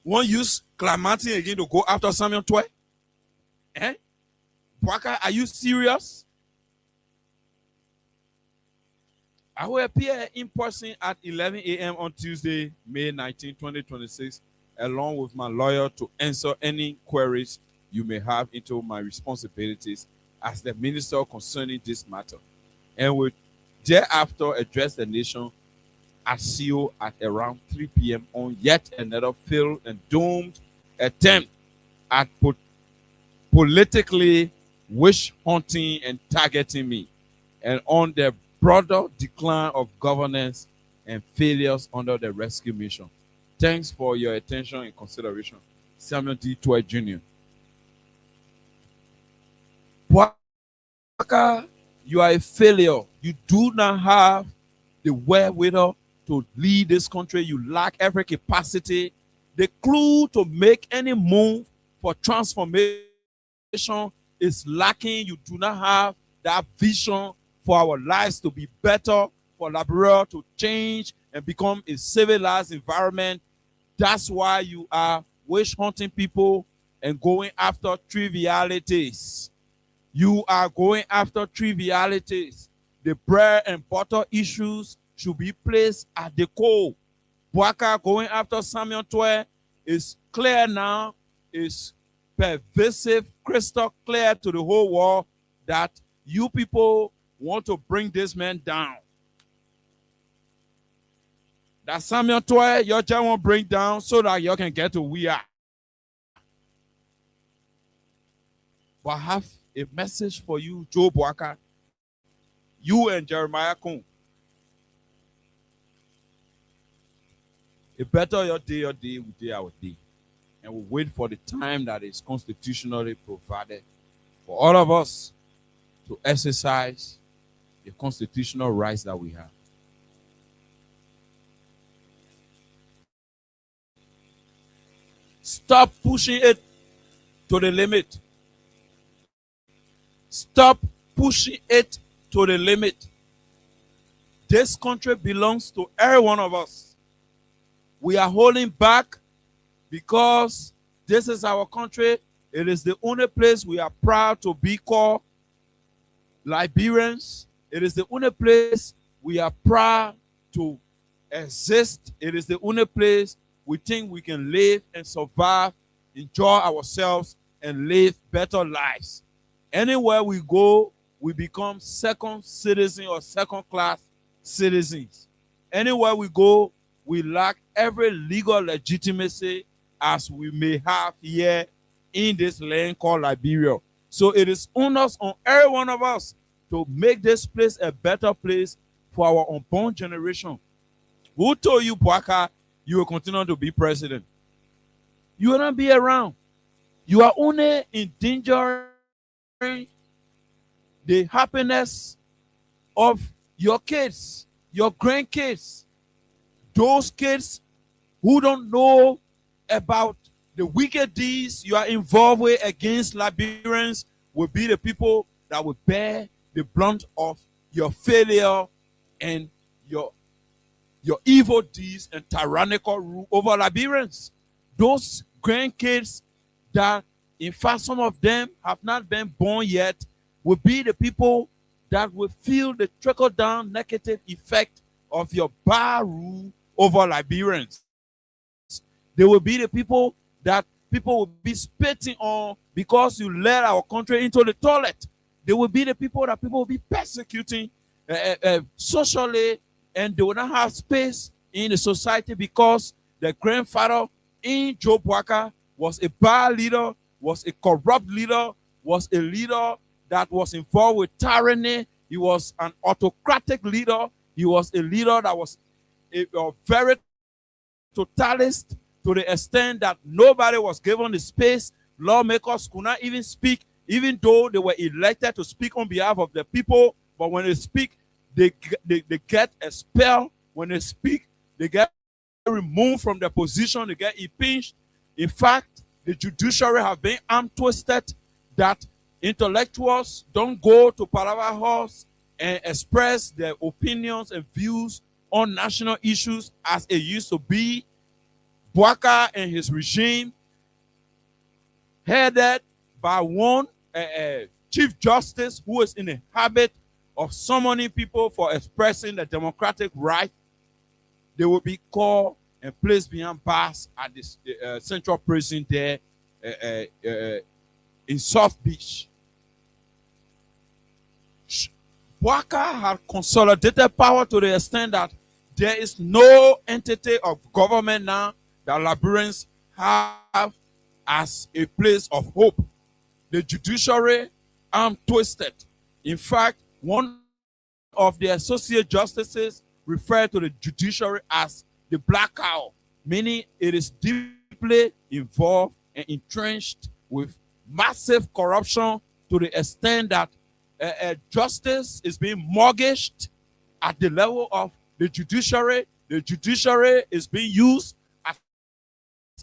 won't use Clementine again to go after Samuel 12. Eh? Boaka, are you serious? I will appear in person at 11 a.m. on Tuesday, May 19, 2026, along with my lawyer to answer any queries you may have into my responsibilities as the minister concerning this matter, and will thereafter address the nation at CO at around 3 p.m. on yet another failed and doomed attempt at politically wish hunting and targeting me, and on the broader decline of governance and failures under the rescue mission. Thanks for your attention and consideration. Samuel D. Toy Jr. Boaka, you are a failure. You do not have the wherewithal to lead this country. You lack every capacity. The clue to make any move for transformation is lacking. You do not have that vision for our lives to be better, for Liberia to change and become a civilized environment. That's why you are wish hunting people and going after trivialities. You are going after trivialities. The bread and butter issues should be placed at the core. Boaka going after Samuel 12 is clear now, is pervasive, crystal clear to the whole world that you people want to bring this man down. That Samuel 12, your just want to bring down so that you can get to we are. But I have a message for you, Joe Boaka, you and Jeremiah Kun. It better your day, we day, our day. And we wait for the time that is constitutionally provided for all of us to exercise the constitutional rights that we have. Stop pushing it to the limit. Stop pushing it to the limit. This country belongs to every one of us. We are holding back because this is our country. It is the only place we are proud to be called Liberians. It is the only place we are proud to exist. It is the only place we think we can live and survive, enjoy ourselves, and live better lives. Anywhere we go, we become second citizen or second class citizens. Anywhere we go, we lack every legal legitimacy as we may have here in this land called Liberia. So it is on us, on every one of us, to make this place a better place for our unborn generation. Who told you, Boaka, you will continue to be president? You will not be around. You are only endangering the happiness of your kids, your grandkids, those kids who don't know about the wicked deeds you are involved with against Liberians will be the people that will bear the brunt of your failure and your evil deeds and tyrannical rule over Liberians. Those grandkids that, in fact, some of them have not been born yet, will be the people that will feel the trickle-down negative effect of your bad rule over Liberians. They will be the people that people will be spitting on because you led our country into the toilet. They will be the people that people will be persecuting socially, and they will not have space in the society because the grandfather in Joe Boaka was a bad leader, was a corrupt leader, was a leader that was involved with tyranny. He was an autocratic leader. He was a leader that was a very totalist to the extent that nobody was given the space. Lawmakers could not even speak, even though they were elected to speak on behalf of the people. But when they speak, they get expelled. When they speak, they get removed from their position. They get impeached. In fact, the judiciary have been arm twisted that intellectuals don't go to Palava House and express their opinions and views on national issues as it used to be. Bouaka and his regime, headed by one Chief Justice who is in the habit of summoning people for expressing the democratic right, they will be called and placed behind bars at the central prison there in South Beach. Bouaka had consolidated power to the extent that there is no entity of government now that Liberians have as a place of hope. The judiciary arm twisted. In fact, one of the associate justices referred to the judiciary as the black cow, meaning it is deeply involved and entrenched with massive corruption to the extent that justice is being mortgaged at the level of the judiciary. The judiciary is being used as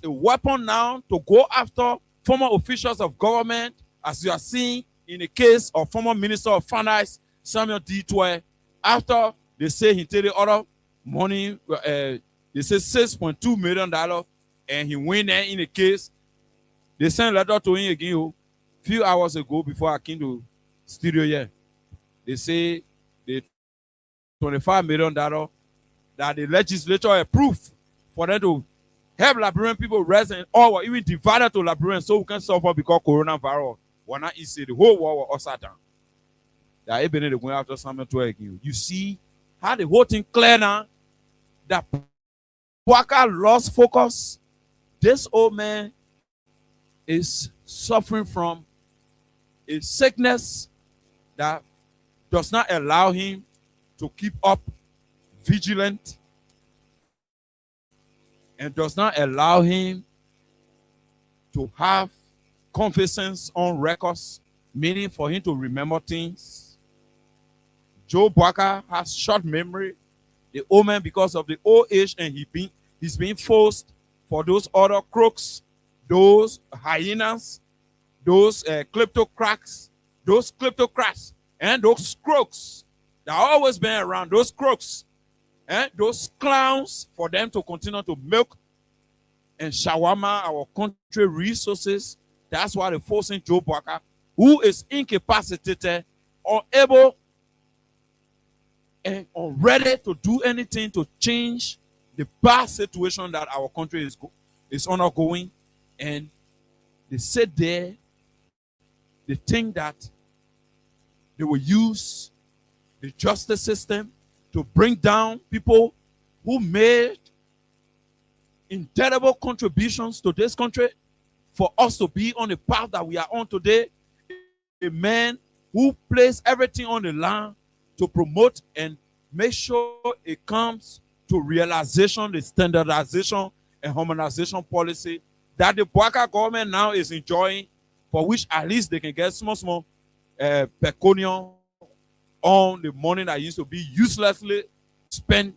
a weapon now to go after former officials of government, as you are seeing in the case of former Minister of Finance Samuel Ditwe. After they say he take the other money, they say $6.2 million, and he went there in the case. They sent a letter to him again a few hours ago before I came to studio here. They say the $25 million that the legislature approved for them to help Liberian people rest and or even divided to Liberians so we can suffer because coronavirus. Why not easy? The whole world was upside down. That even going after Samuel 12 again. You see how the whole thing clear now. That Bouaka lost focus. This old man is suffering from a sickness that does not allow him to keep up vigilant and does not allow him to have confidence on records, meaning for him to remember things. Joe Bouaka has short memory. The old man, because of the old age, and he's being forced for those other crooks, those hyenas, those kleptocrats, and those crooks that have always been around, those crooks, and those clowns, for them to continue to milk and shawarma our country resources. That's why they're forcing Joe Bouaka, who is incapacitated, unable and unready to do anything to change the bad situation that our country is undergoing. And they sit there, they think that they will use the justice system to bring down people who made indelible contributions to this country for us to be on the path that we are on today. A man who placed everything on the line to promote and make sure it comes to realization, the standardization and harmonization policy that the Bouaka government now is enjoying, for which at least they can get small pecunium on the money that used to be uselessly spent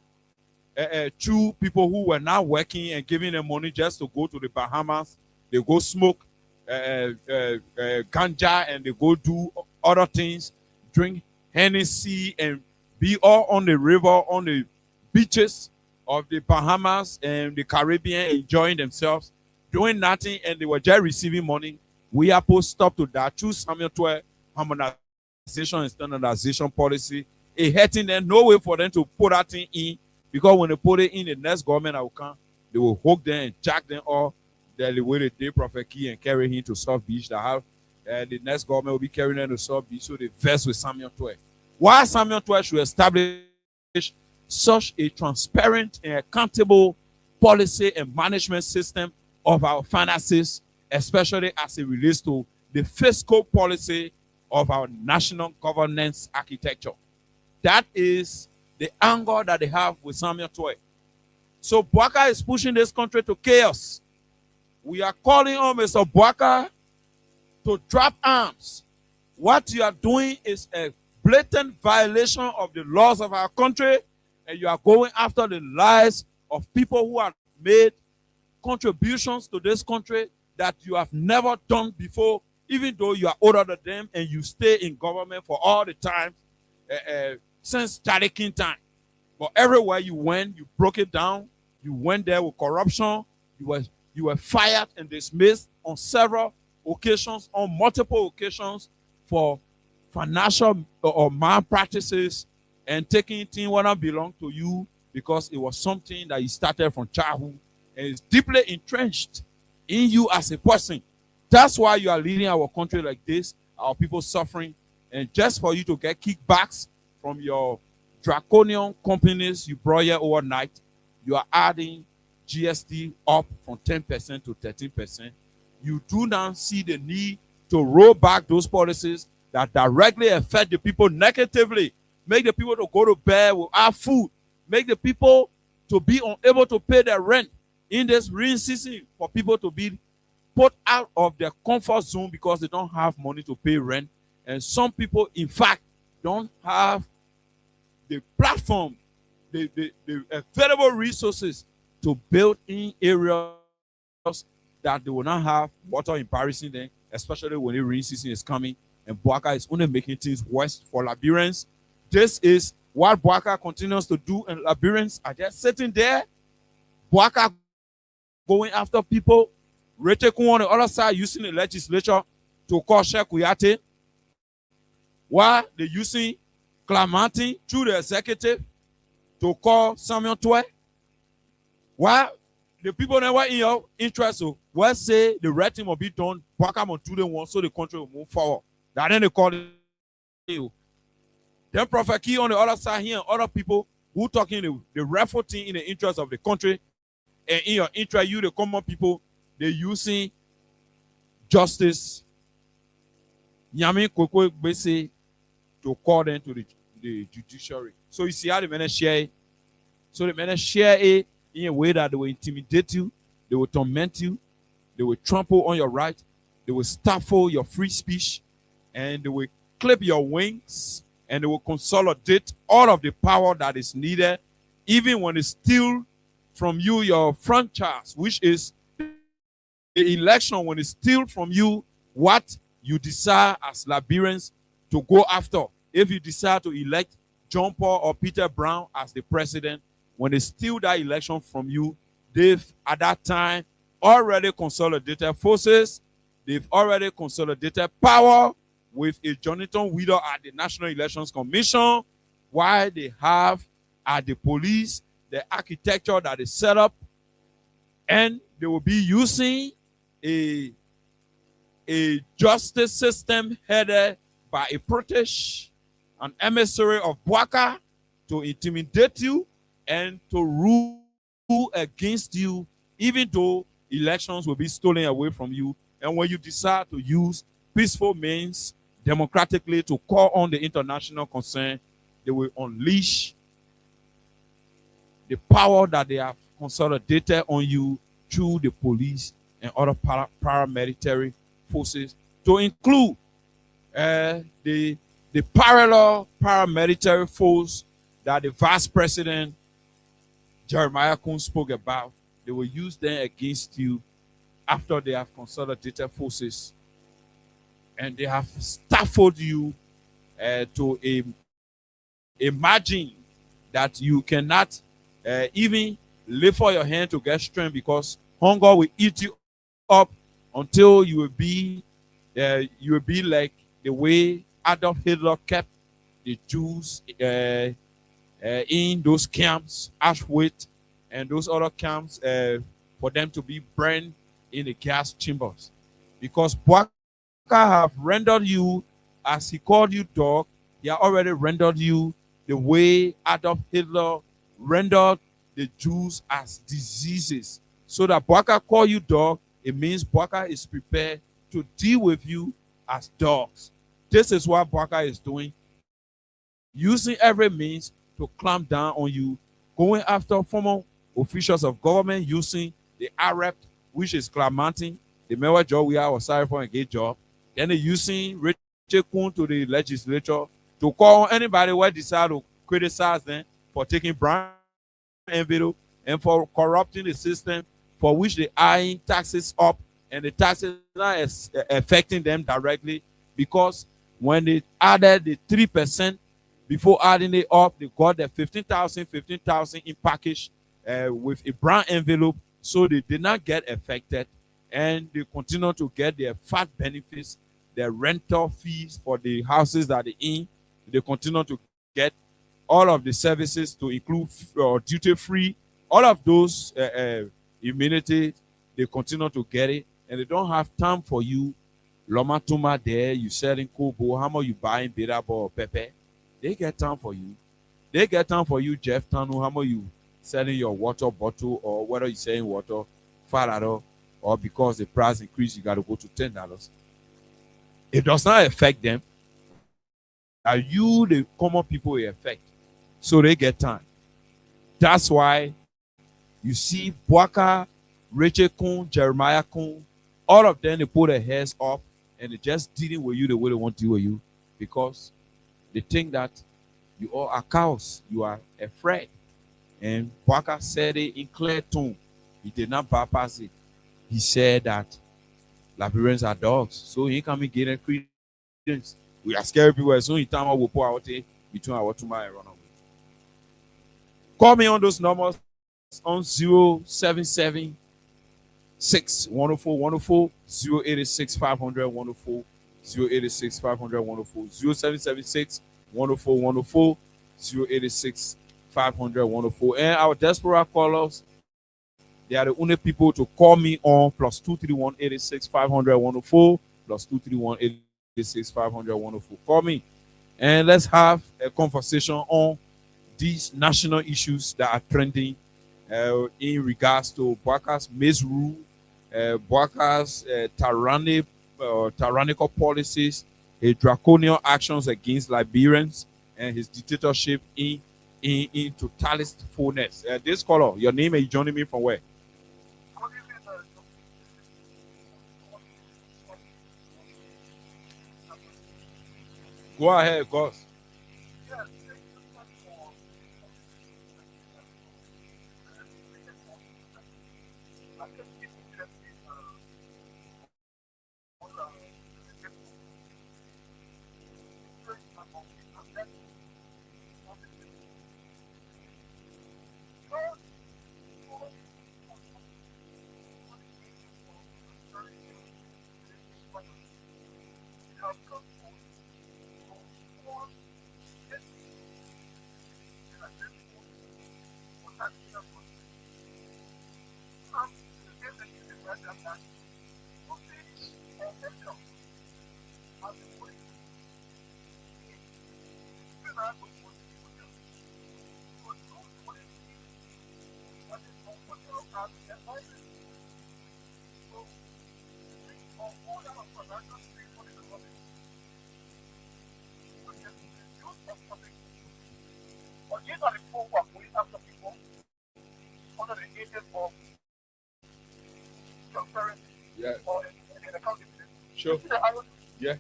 through people who were now working and giving them money just to go to the Bahamas. They go smoke ganja and they go do other things, drink Hennessy and be all on the river, on the beaches of the Bahamas and the Caribbean, enjoying themselves, doing nothing, and they were just receiving money. We are supposed to stop to that through Samuel 12 harmonization and standardization policy. It hurting them, no way for them to put that thing in, because when they put it in, the next government that will come, they will hook them and jack them all the way they did Prophet Key and carry him to South Beach. That have the next government will be carrying them to South Beach, so they verse with Samuel 12. Why Samuel 12 should establish such a transparent and accountable policy and management system of our finances, especially as it relates to the fiscal policy of our national governance architecture. That is the angle that they have with Samuel 12. So Bouaka is pushing this country to chaos. We are calling on Mr. Bouaka to drop arms. What you are doing is a blatant violation of the laws of our country, and you are going after the lives of people who have made contributions to this country that you have never done before, even though you are older than them and you stay in government for all the time. since Charlie King time. But everywhere you went, you broke it down. You went there with corruption. You were fired and dismissed on several occasions, on multiple occasions, for financial or malpractices and taking things what don't belong to you because it was something that you started from childhood and is deeply entrenched in you as a person. That's why you are leading our country like this, our people suffering, and just for you to get kickbacks from your draconian companies you brought here overnight, you are adding GST up from 10% to 13%. You do not see the need to roll back those policies that directly affect the people negatively, make the people to go to bed without food, make the people to be unable to pay their rent in this rain season, for people to be put out of their comfort zone because they don't have money to pay rent. And some people, in fact, don't have the platform, the available resources to build in areas that they will not have water embarrassing them, especially when the rain season is coming. And Boaka is only making things worse for Liberians. This is what Boaka continues to do, and Liberians are just sitting there. Boaka going after people. Reteku on the other side using the legislature to call Sheikh Kuyate, while they're using Clamati through the executive to call Samuel Twe. While the people that were in your interest, so well say the right thing will be done, Boaka will do the one so the country will move forward. That then they call it. Then Prophet Key on the other side here and other people who talking the rightful thing in the interest of the country, and in your interest, you the common people, they're using justice Nyame Koko Bese to call them to the judiciary. So you see how the men share it. So the men share it in a way that they will intimidate you, they will torment you, they will trample on your right, they will stifle your free speech, and they will clip your wings, and they will consolidate all of the power that is needed, even when they steal from you your franchise, which is the election, when they steal from you what you desire as Liberians to go after. If you decide to elect John Paul or Peter Brown as the president, when they steal that election from you, they've at that time already consolidated forces, they've already consolidated power with a Jonathan Widow at the National Elections Commission, while they have at the police the architecture that is set up, and they will be using a justice system headed by a protege, an emissary of Boaka, to intimidate you and to rule against you, even though elections will be stolen away from you. And when you decide to use peaceful means democratically to call on the international concern, they will unleash the power that they have consolidated on you through the police and other paramilitary forces, to include the parallel paramilitary force that the Vice President Jeremiah Kun spoke about. They will use them against you after they have consolidated forces, and they have stifled you to imagine that you cannot even lift for your hand to get strength, because hunger will eat you up until you will be like the way Adolf Hitler kept the Jews in those camps, Auschwitz, and those other camps, for them to be burned in the gas chambers. Because Boaka have rendered you, as he called you dog, he have already rendered you the way Adolf Hitler rendered the Jews as diseases. So that Boaka call you dog, it means Boaka is prepared to deal with you as dogs. This is what Boaka is doing, using every means to clamp down on you, going after former officials of government, using the Arab, which is Clamanting, the mayor job we are sorry for a gay job. Then they're using Richard Kun to the legislature to call on anybody who decide to criticize them for taking bribe envelope and for corrupting the system, for which they eyeing taxes up, and the taxes are affecting them directly, because when they added the 3%, Before adding it up, they got the 15,000 in package with a brown envelope, so they did not get affected, and they continue to get their fat benefits, their rental fees for the houses that they're in. They continue to get all of the services to include duty free, all of those immunity. They continue to get it, and they don't have time for you. Loma Tuma there, you selling Kobo, how much you buying Beta or Pepper? They get time for you. They get time for you, Jeff Tanu, how much you selling your water bottle, or whether you're selling water, Farado, or because the price increase, you got to go to $10. It does not affect them. Are you the common people it affect? So they get time. That's why you see Boaka, Rachel Kun, Jeremiah Kun, all of them, they put their hairs up and they just dealing with you the way they want to deal with you, because they think that you all are cows, you are afraid. And Boaka said it in clear tone. He did not bypass it. He said that Liberians are dogs, so he can be getting credence. We are scared people, so in time I will pour out between our two and run away. Call me on those numbers on 077 104 104 086 500 104 086 500 104 0776 104 104 086 500 104. And our diaspora callers, they are the only people to call me on +231 86 500 104 +231 86 500 104. Call me and let's have a conversation on these national issues that are trending in regards to Boaka's misrule, Boaka's tyrannical policies, his draconian actions against Liberians, and his dictatorship in totalist fullness. This caller, your name, and you joining me from where? Go ahead, Gus. Yeah. Sure. Yeah.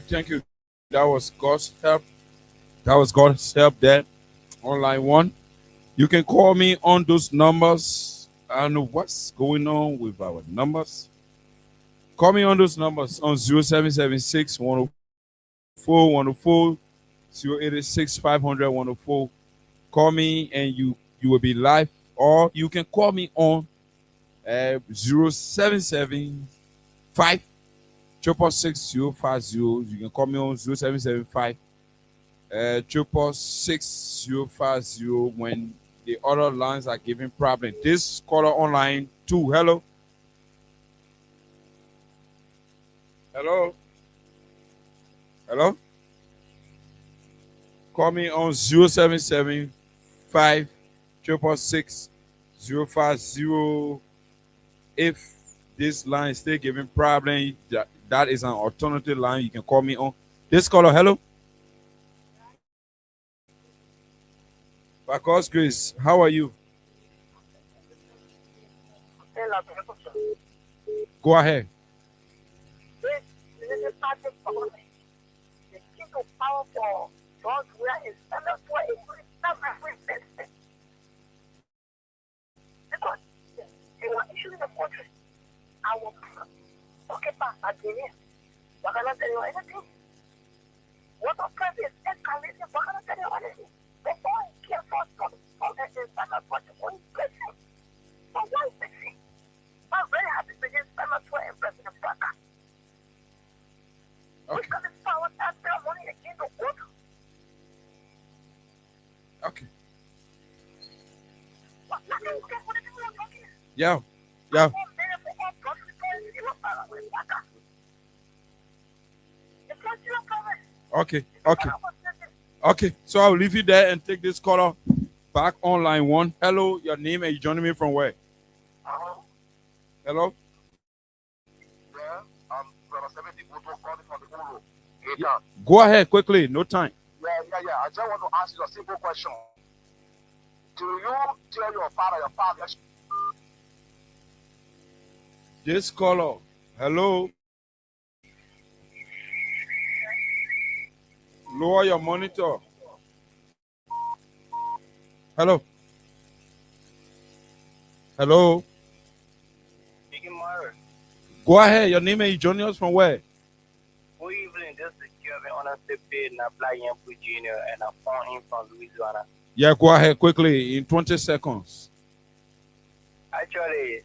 Thank you. That was God's help. That was God's help there on line one. You can call me on those numbers. I don't know what's going on with our numbers. Call me on those numbers on 0776 104 104 086 500 104. Call me and you you will be live, or you can call me on 077 666 You can call me on 0775 666 when the other lines are giving problem. This caller online too. Hello. Hello. Hello. Call me on 0775 666 If this line is still giving problem, that is an alternative line you can call me on. This caller, hello. By God's grace, how are you? Go ahead. Okay. Yeah. Yeah. Okay. Okay. Okay. So I'll leave you there and take this caller back on line one. Hello, your name and you joining me from where? Hello? Go ahead quickly, no time. Yeah. I just want to ask you a simple question. Do you tell your father This caller, hello? Lower your monitor. Hello? Hello? Go ahead, your name and you joining us from where? Good evening, this is Kevin Honestly Paid and Jr. and I'm phoning from Louisiana. Yeah, go ahead quickly in 20 seconds. Actually,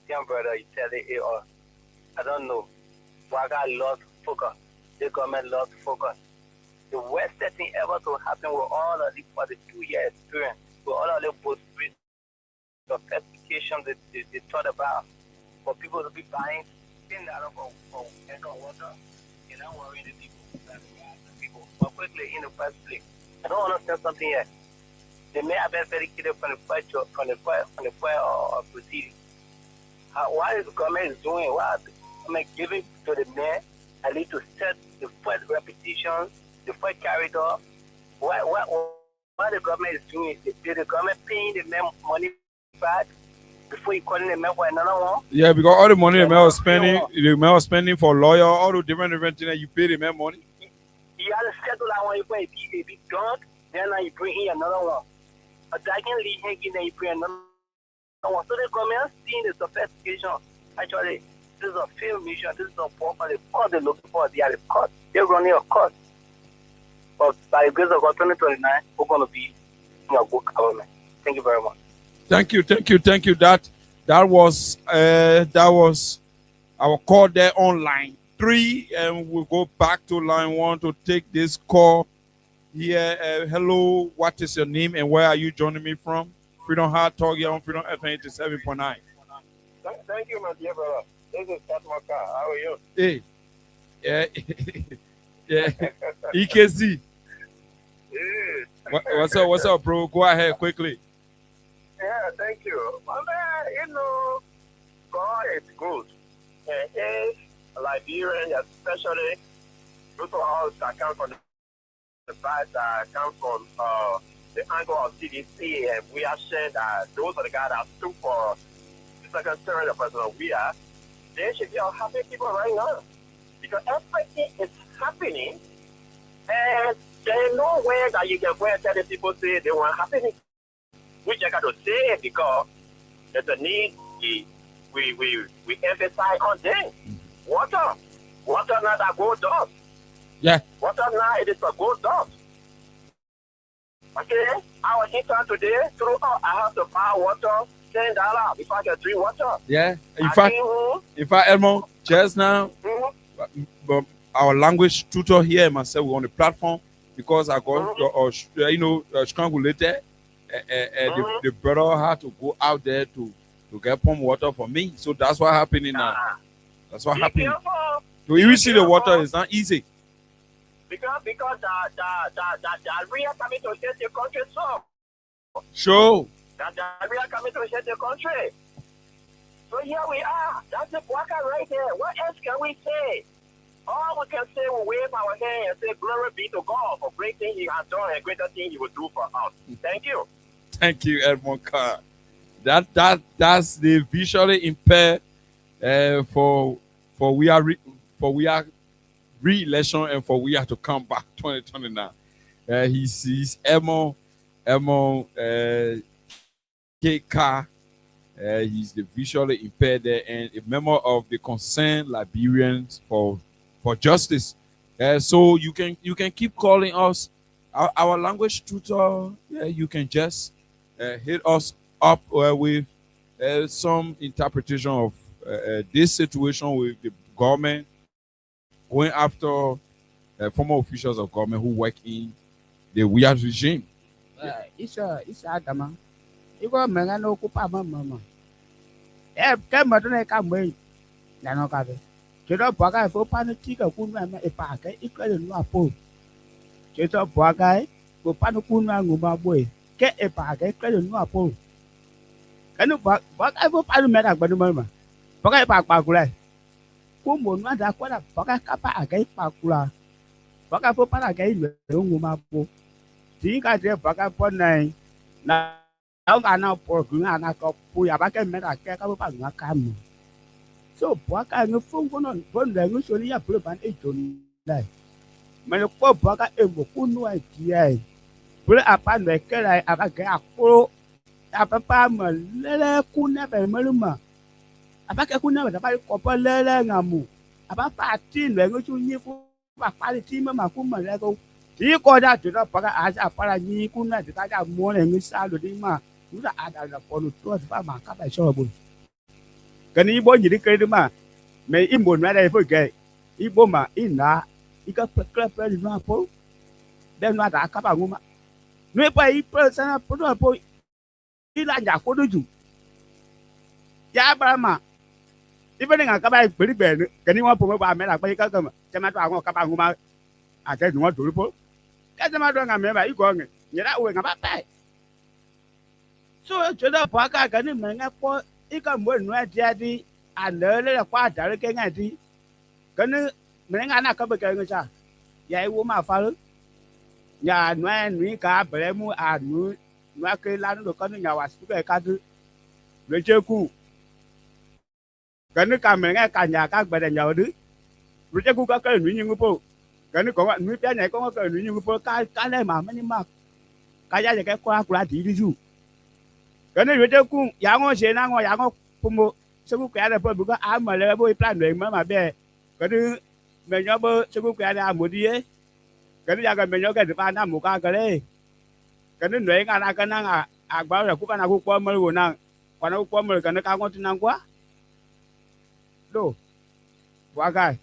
young brother, you tell it, I don't know. Why got lost focus. The government lost focus. The worst thing ever to happen with all of the 42-year experience, with all of the both sophistication they thought about, for people to be buying things out of water, you're not worrying the people. But quickly, in the first place, I don't understand something yet. They may have been dedicated from the first proceeding. What is the government doing? What is the government giving to the man? I need to set the first repetition, the first corridor. What the government is doing? Is the government paying the man money back before you calling the man for another one? Yeah, because all the money the man was spending for lawyer, all the different things that you pay the man money. You have to settle that one. If it's done, then you bring in another one. A dragon lead hanging, then you bring another one. So the government seeing the sophistication. Actually, this is a failed mission. This is a for the court they're looking for. They are the court. They're running a court. But by the grace of God, 2029, we're going to be in a good government. Thank you very much. Thank you. That was our call there on line 3, and we'll go back to line 1 to take this call here. Hello, what is your name and where are you joining me from? Freedom Hard Talk here on Freedom FM 87.9. Thank you, my dear brother. This is Pat Maka. How are you? Hey, yeah, yeah, EKZ. Yeah. What's up, bro? Go ahead quickly. Yeah, thank you. Well, God is good. And if Liberian, especially those of us that come from the side that come from the angle of CDC, and we are saying that those are the guys that stood for the second term of President we are, they should be all happy people right now. Because everything is happening, and there's no way that you can go and tell the people say they want happiness. We just got to say it because there's a need we emphasize on things. Water now that goes up. Yeah. Water now it is a gold dust. Okay, I was in town today. Through I have to buy water, $10 if I can drink water. Yeah. In I fact, came home. Edmond, just now, but our language tutor here and myself were on the platform because I got strangulated. The brother had to go out there to get pump water for me. So that's what happening now. That's what Be happening. careful. To even see the water is not easy. Because the real coming to set the country so. Sure. The real coming to set the country. So here we are. That's the worker right there. What else can we say? All we can say, we wave our hand and say, glory be to God for great things He has done and greater things He will do for us. Thank you. Thank you, Edmond Carr. That's the visually impaired for we are re-election and for we are to come back 2029. He sees Edmond K. Carr. He's the visually impaired there and a member of the Concerned Liberians for Justice. So you can keep calling us. Our language tutor. Yeah, you can just hit us up with some interpretation of this situation with the government going after former officials of government who work in the weird regime. Isa Adama. Iko menga no kupa mama. Kema tu na kamwe. Na no kabe. Kito bwaga fo panu tika kunwa ma epaka ikale no apo. Kito bwaga fo panu kunwa nguma boy. Ke epaka ikale no apo. Kanu bwaga fo panu mera gbadu mama. Bwaga epaka kula. Kumo nwa da kwala bwaga kapa aga ipakula. Bwaga fo pana aga ilwe nguma bo. Tika de bwaga ponai. Na ông anh nào bỏ cứ anh nào có bùi à bác cái mấy là cái các bạn ngã cam so bỏ cái người phong của nó vấn đề người xử lý à bữa bạn ấy chuẩn này mà nó bỏ cái em một cuốn nuôi kia bữa à bạn về cái này à bác cái à cô à bác mà lele cuốn này về mới luôn mà à bác cái cuốn này là bác có bao lele ngamu à bác phát tin về người chủ nhiệm của bác phát tin mà cũng mà lele cô chỉ có ra chỗ đó bác à bác nhi cuốn này thì ta ra mua này người sao được đi mà chúng ada ponu tua tu ma ka ba so bu kan ibo nyiri ke de ma me imbo na dai fo ke ibo ma ina ika pekla pe ni na po de na da ka ba nguma no pa i pe sana po do po ila ja ko do ju ya ba ma ibe ni ka ba pe ri be ni kan ni won po ba me la pe ka ma je ma to awon ka ba nguma a te ni won do po ka je ma do nga me ba i go nge nyira we nga ba pe so joda paka gani menga po ika mo nu adi anele la kwa dare ke ngati gani menga na ka be ke ngasa ya iwo ma fa ya nu ka bere mu anu nu ke la no ko nya wa su ke ka du le je ku gani ka menga ka nya ka bere nya du le je ku ka ke nu nyu po gani ko nu pya nya ko ka nu nyu po ka le ma mani ma ka ya ke kwa kula di ju cái này chúng cũng nhà ngô xe na ngô nhà ngô phun bộ sẽ cũng cái này phải bữa có mà lấy bôi plan rồi mà bè cái thứ mình nhớ bơ sẽ cũng cái này một đi ấy cái thứ nhà cái mình nhớ cái thứ ba năm một cái đấy cái thứ này cái năng bảo là cũng cái nào cũng qua mới rồi năng còn nó qua mới cái nó cao ngon tin năng quá đâu quá cái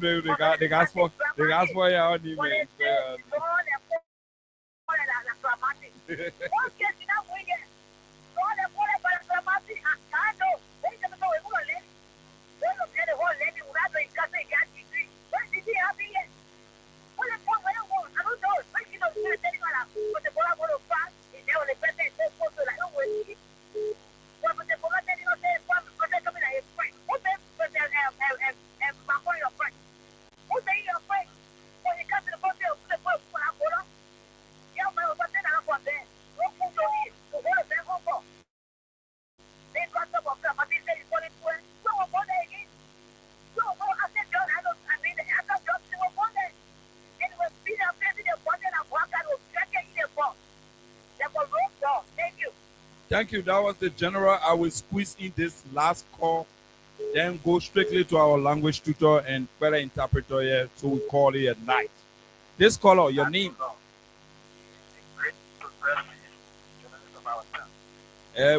they got for your email. Thank you. That was the general. I will squeeze in this last call, then go strictly to our language tutor and better interpreter here, so we call it a night. This caller, your name?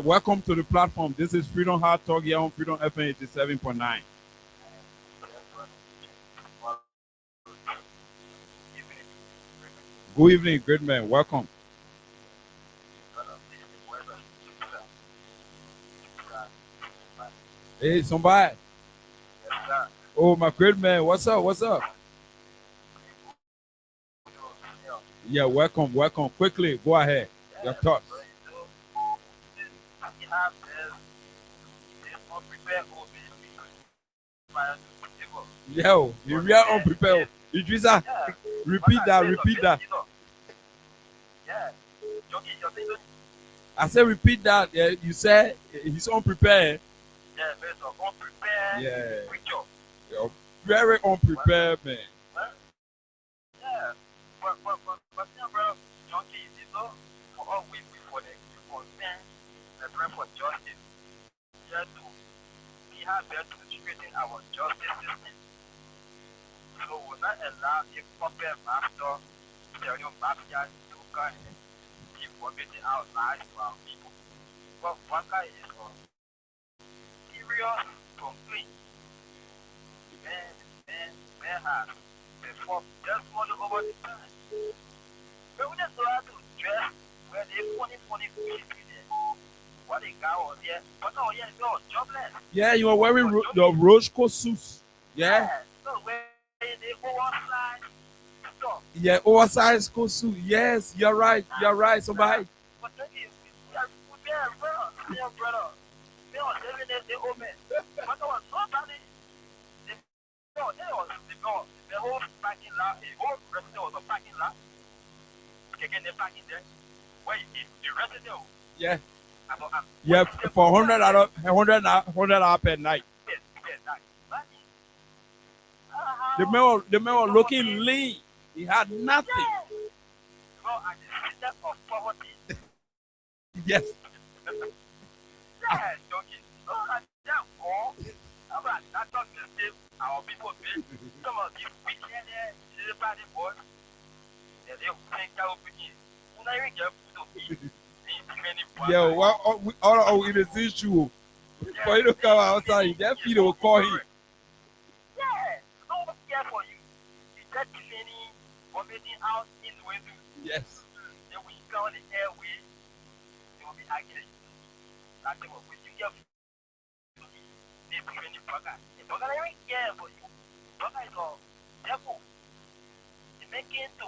Welcome to the platform. This is Freedom Hard Talk here on Freedom FM 87.9. Good evening, great man. Welcome. Hey, somebody. Oh, my great man. What's up? What's up? Yeah, welcome, welcome. Quickly, go ahead. Your thoughts. Yo, you real unprepared. Idrissa, repeat that, repeat that. I said repeat that. Yeah, you said he's unprepared. Yeah. You're very unprepared, man. For justice, here to see how best to straighten our justice system. So we'll not allow a puppet master, stereo mafia to come and keep forbidding our lives to our people. But Waka is a serious complaint. Man has before just one over the time. But we just have to dress where they funny what they got on here. But no, yeah, no, jobless. Yeah, you are wearing the Roscoe suits. Yeah. So where they oversized stuff. Yeah, oversized school suit. Yes, you're right. You're right, somebody. But then we are brother. We are brother. They are 7 days, they owe me. But there was nobody. They was the whole parking lot, the whole resident was a parking lot. Taking the parking there. Where is the resident? Yeah. Yeah, for 100 hours per night. The man was looking lean. He had nothing. Yes. Our people pay some of these weekend everybody boys. They think that will be when I get food to eat. Yeah, well, all in this issue. For you to come outside, that feed will call him. Yeah, no one care for you. You just cleaning or making out in the window. Yes. Then when you go on the airway, they will be arguing. That's what when you get they bring any burger. The burger don't care for you. Burger is all devil. They make it to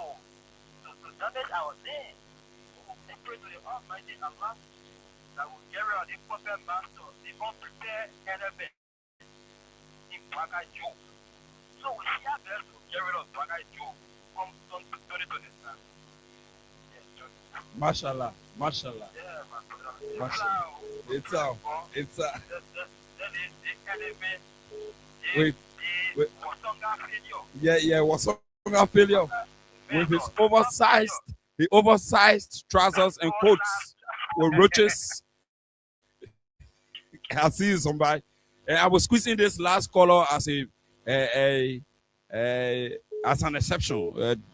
damage our day. They pray to the Almighty Allah that will carry out the puppet master, the unprepared enemy in Baga Job. So we see our best to carry out Baga Job from 2027. Mashallah, mashallah. Yeah, Mashallah. It's out. It's out. The enemy, Wait. Yeah, was a failure. With his oversized trousers and coats with roaches. I see somebody. And I was squeezing this last caller as as an exception.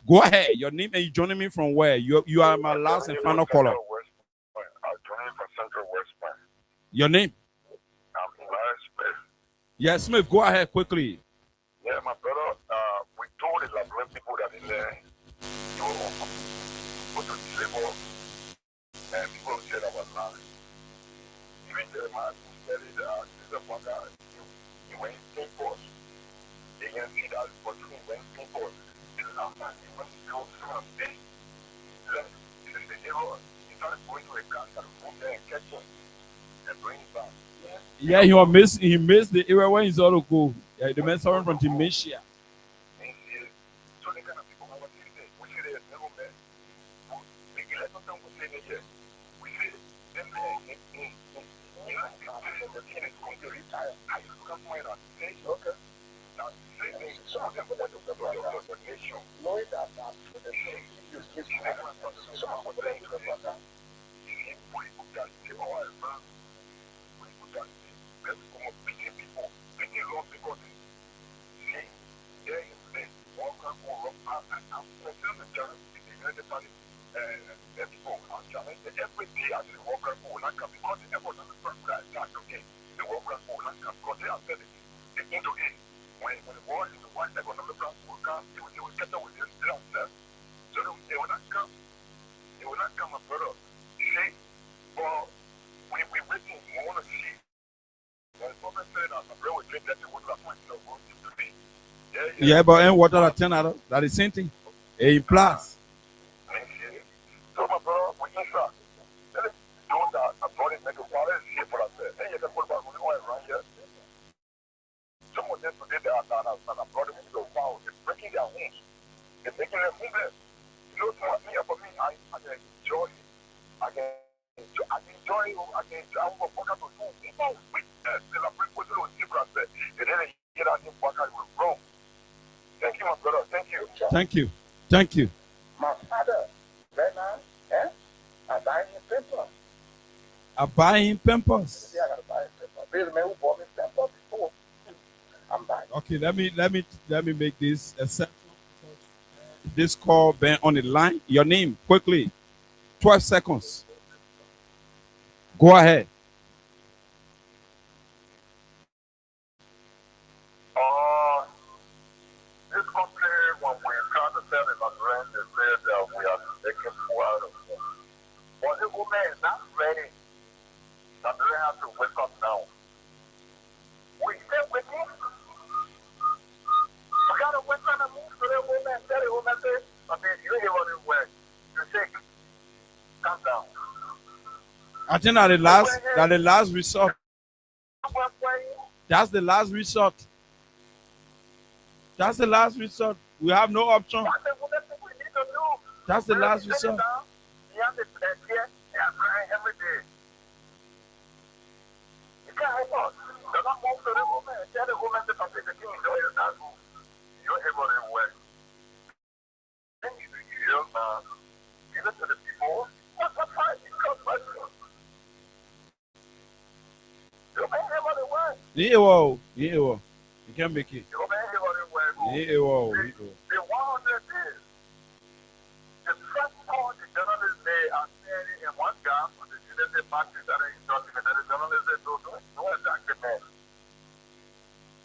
Go ahead. Your name and you joining me from where? You are my last and final caller. I'm joining from Central West Point. Your name? I'm Larry Smith. Yeah, Smith. Go ahead quickly. Yeah, my brother. And you put the table, and people said I was lying. Even Jeremiah said it, this is what he went in force. They can see that for true when people, and after he went to go through a big, this is the hero. He started going to a car, started going there and catch him and bring him back. Yeah, he missed the area where he's all to go. Yeah, the man suffering from dementia. So the kind of people who say that we see there's never met. We let them know we say that here. We see them there. You know, the kid is going to retire. I used to come to my organization. Okay. Now, say things. So I'm going to go to the organization. Knowing that through the thing, you give me so I'm going to go to the brother. You see, we put that table all around. We put that table. Como pity people. Pity lost because see, there is this walker who rock up and I'm going to challenge the party. People are challenged every day as the walker who will not come because the effort of the first guy is okay. The walker who will not come because they are said it. They into it. When the war is the one economic class will come, they will get up with themselves. So they will not come. They will not come, my brother. See, well, we waiting, we want to see. When the prophet said that my brother will drink that, they would not want to go to me. Yeah, but in water at 10 out, that is same thing. A plus. So my brother, we inside. Those that are brought in make a water and shape for us. And you can put about money around here. Some of them today they are brought into the wow. They're breaking their homes. They're making them homeless. You know, for me, I can enjoy it. I can enjoy I will work out to do people with celebrate with those people and say, and then they get out and work out with wrong. Thank you, my brother. Thank you. Thank you. Thank you. My father, Bernard, I buy him paper. I buy him pampers. Yeah, I gotta buy him paper. There's a man who bought me paper before. I'm buying. Okay, let me make this exception. This call been on the line. Your name quickly. 12 seconds. Go ahead. This company, when we try to sell it on rent, they said that we are making full out of it. But the woman is not ready. That they have to wake up now. We stay with him. We gotta wake up and move to the woman and tell the woman, say, you hear what it was. You say, calm down. I think that the last resort. That's the last resort. That's the last resort. We have no option. That's the last resort. You have to fear and crying every day. You can't help us. Do not move to the woman and tell the woman to come to the king. You're not move. You're able to work. Then you give it to the people. What's the price? You come back to us. You're able to work. Yeah, well. You can't make it. You're able to work. Yeah, well. The 100 days. The first call the journalists they are saying in one gap on the United Party that is talking and the journalists they don't know exactly more.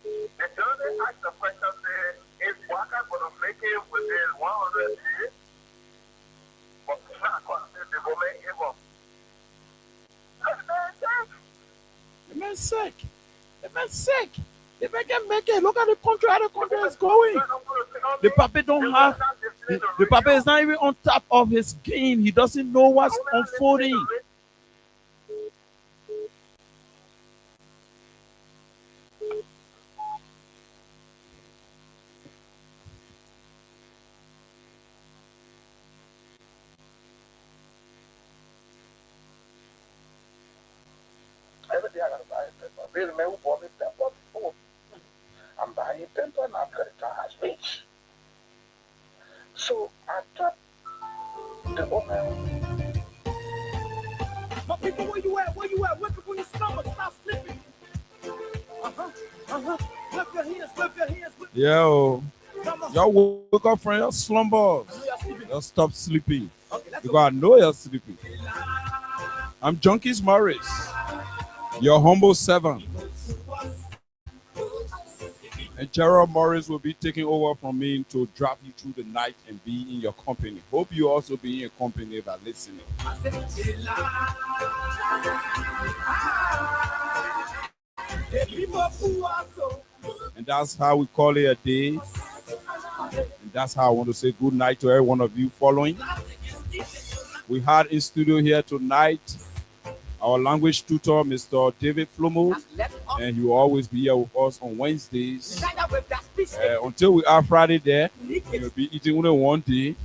The journalists ask the question, say, is Waka going to make it within 100 days? But not going to say the woman give up. The man's sick. The man's sick. The man can make it. Look at the country, how the country is going. The Papa don't have. The Papa is not even on top of his game. He doesn't know what's unfolding. Every day I gotta buy a paper. There's a man who bought me paper before. I'm buying paper and I'm credit card has reached. So I thought the woman. My people, where you at? Where you at? Wake up on your stomach. Stop sleeping. Lift your hands. Lift your hands. Yo. Y'all wake up from your slumbers. Y'all stop sleeping. You gotta know you're sleeping. I'm Junkies Morris, your humble servant. And Gerald Morris will be taking over from me to drive you through the night and be in your company. Hope you also be in your company by listening. And that's how we call it a day. And that's how I want to say good night to every one of you following. We had in studio here tonight our language tutor, Mr. David Flomo, and he will always be here with us on Wednesdays. Until we are Friday there, we'll be eating only one day,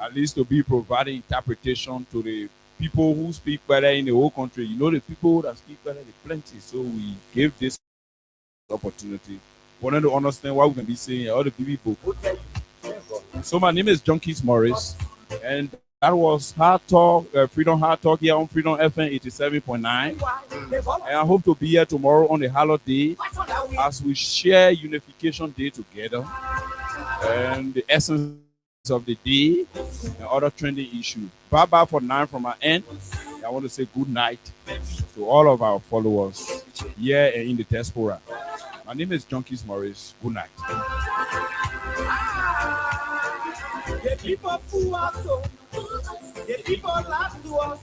at least to be providing interpretation to the people who speak better in the whole country. You know, the people that speak better, they plenty. So we gave this opportunity for them to understand what we can be saying, all the people. So my name is Junkies Morris, and that was Hard Talk, Freedom Hard Talk here on Freedom FM 87.9. And I hope to be here tomorrow on the holiday as we share Unification Day together and the essence of the day and other trending issues. Bye-bye for now from my end. I want to say good night to all of our followers here and in the diaspora. My name is Junkies Morris. Good night. The people who are so, the people love to us.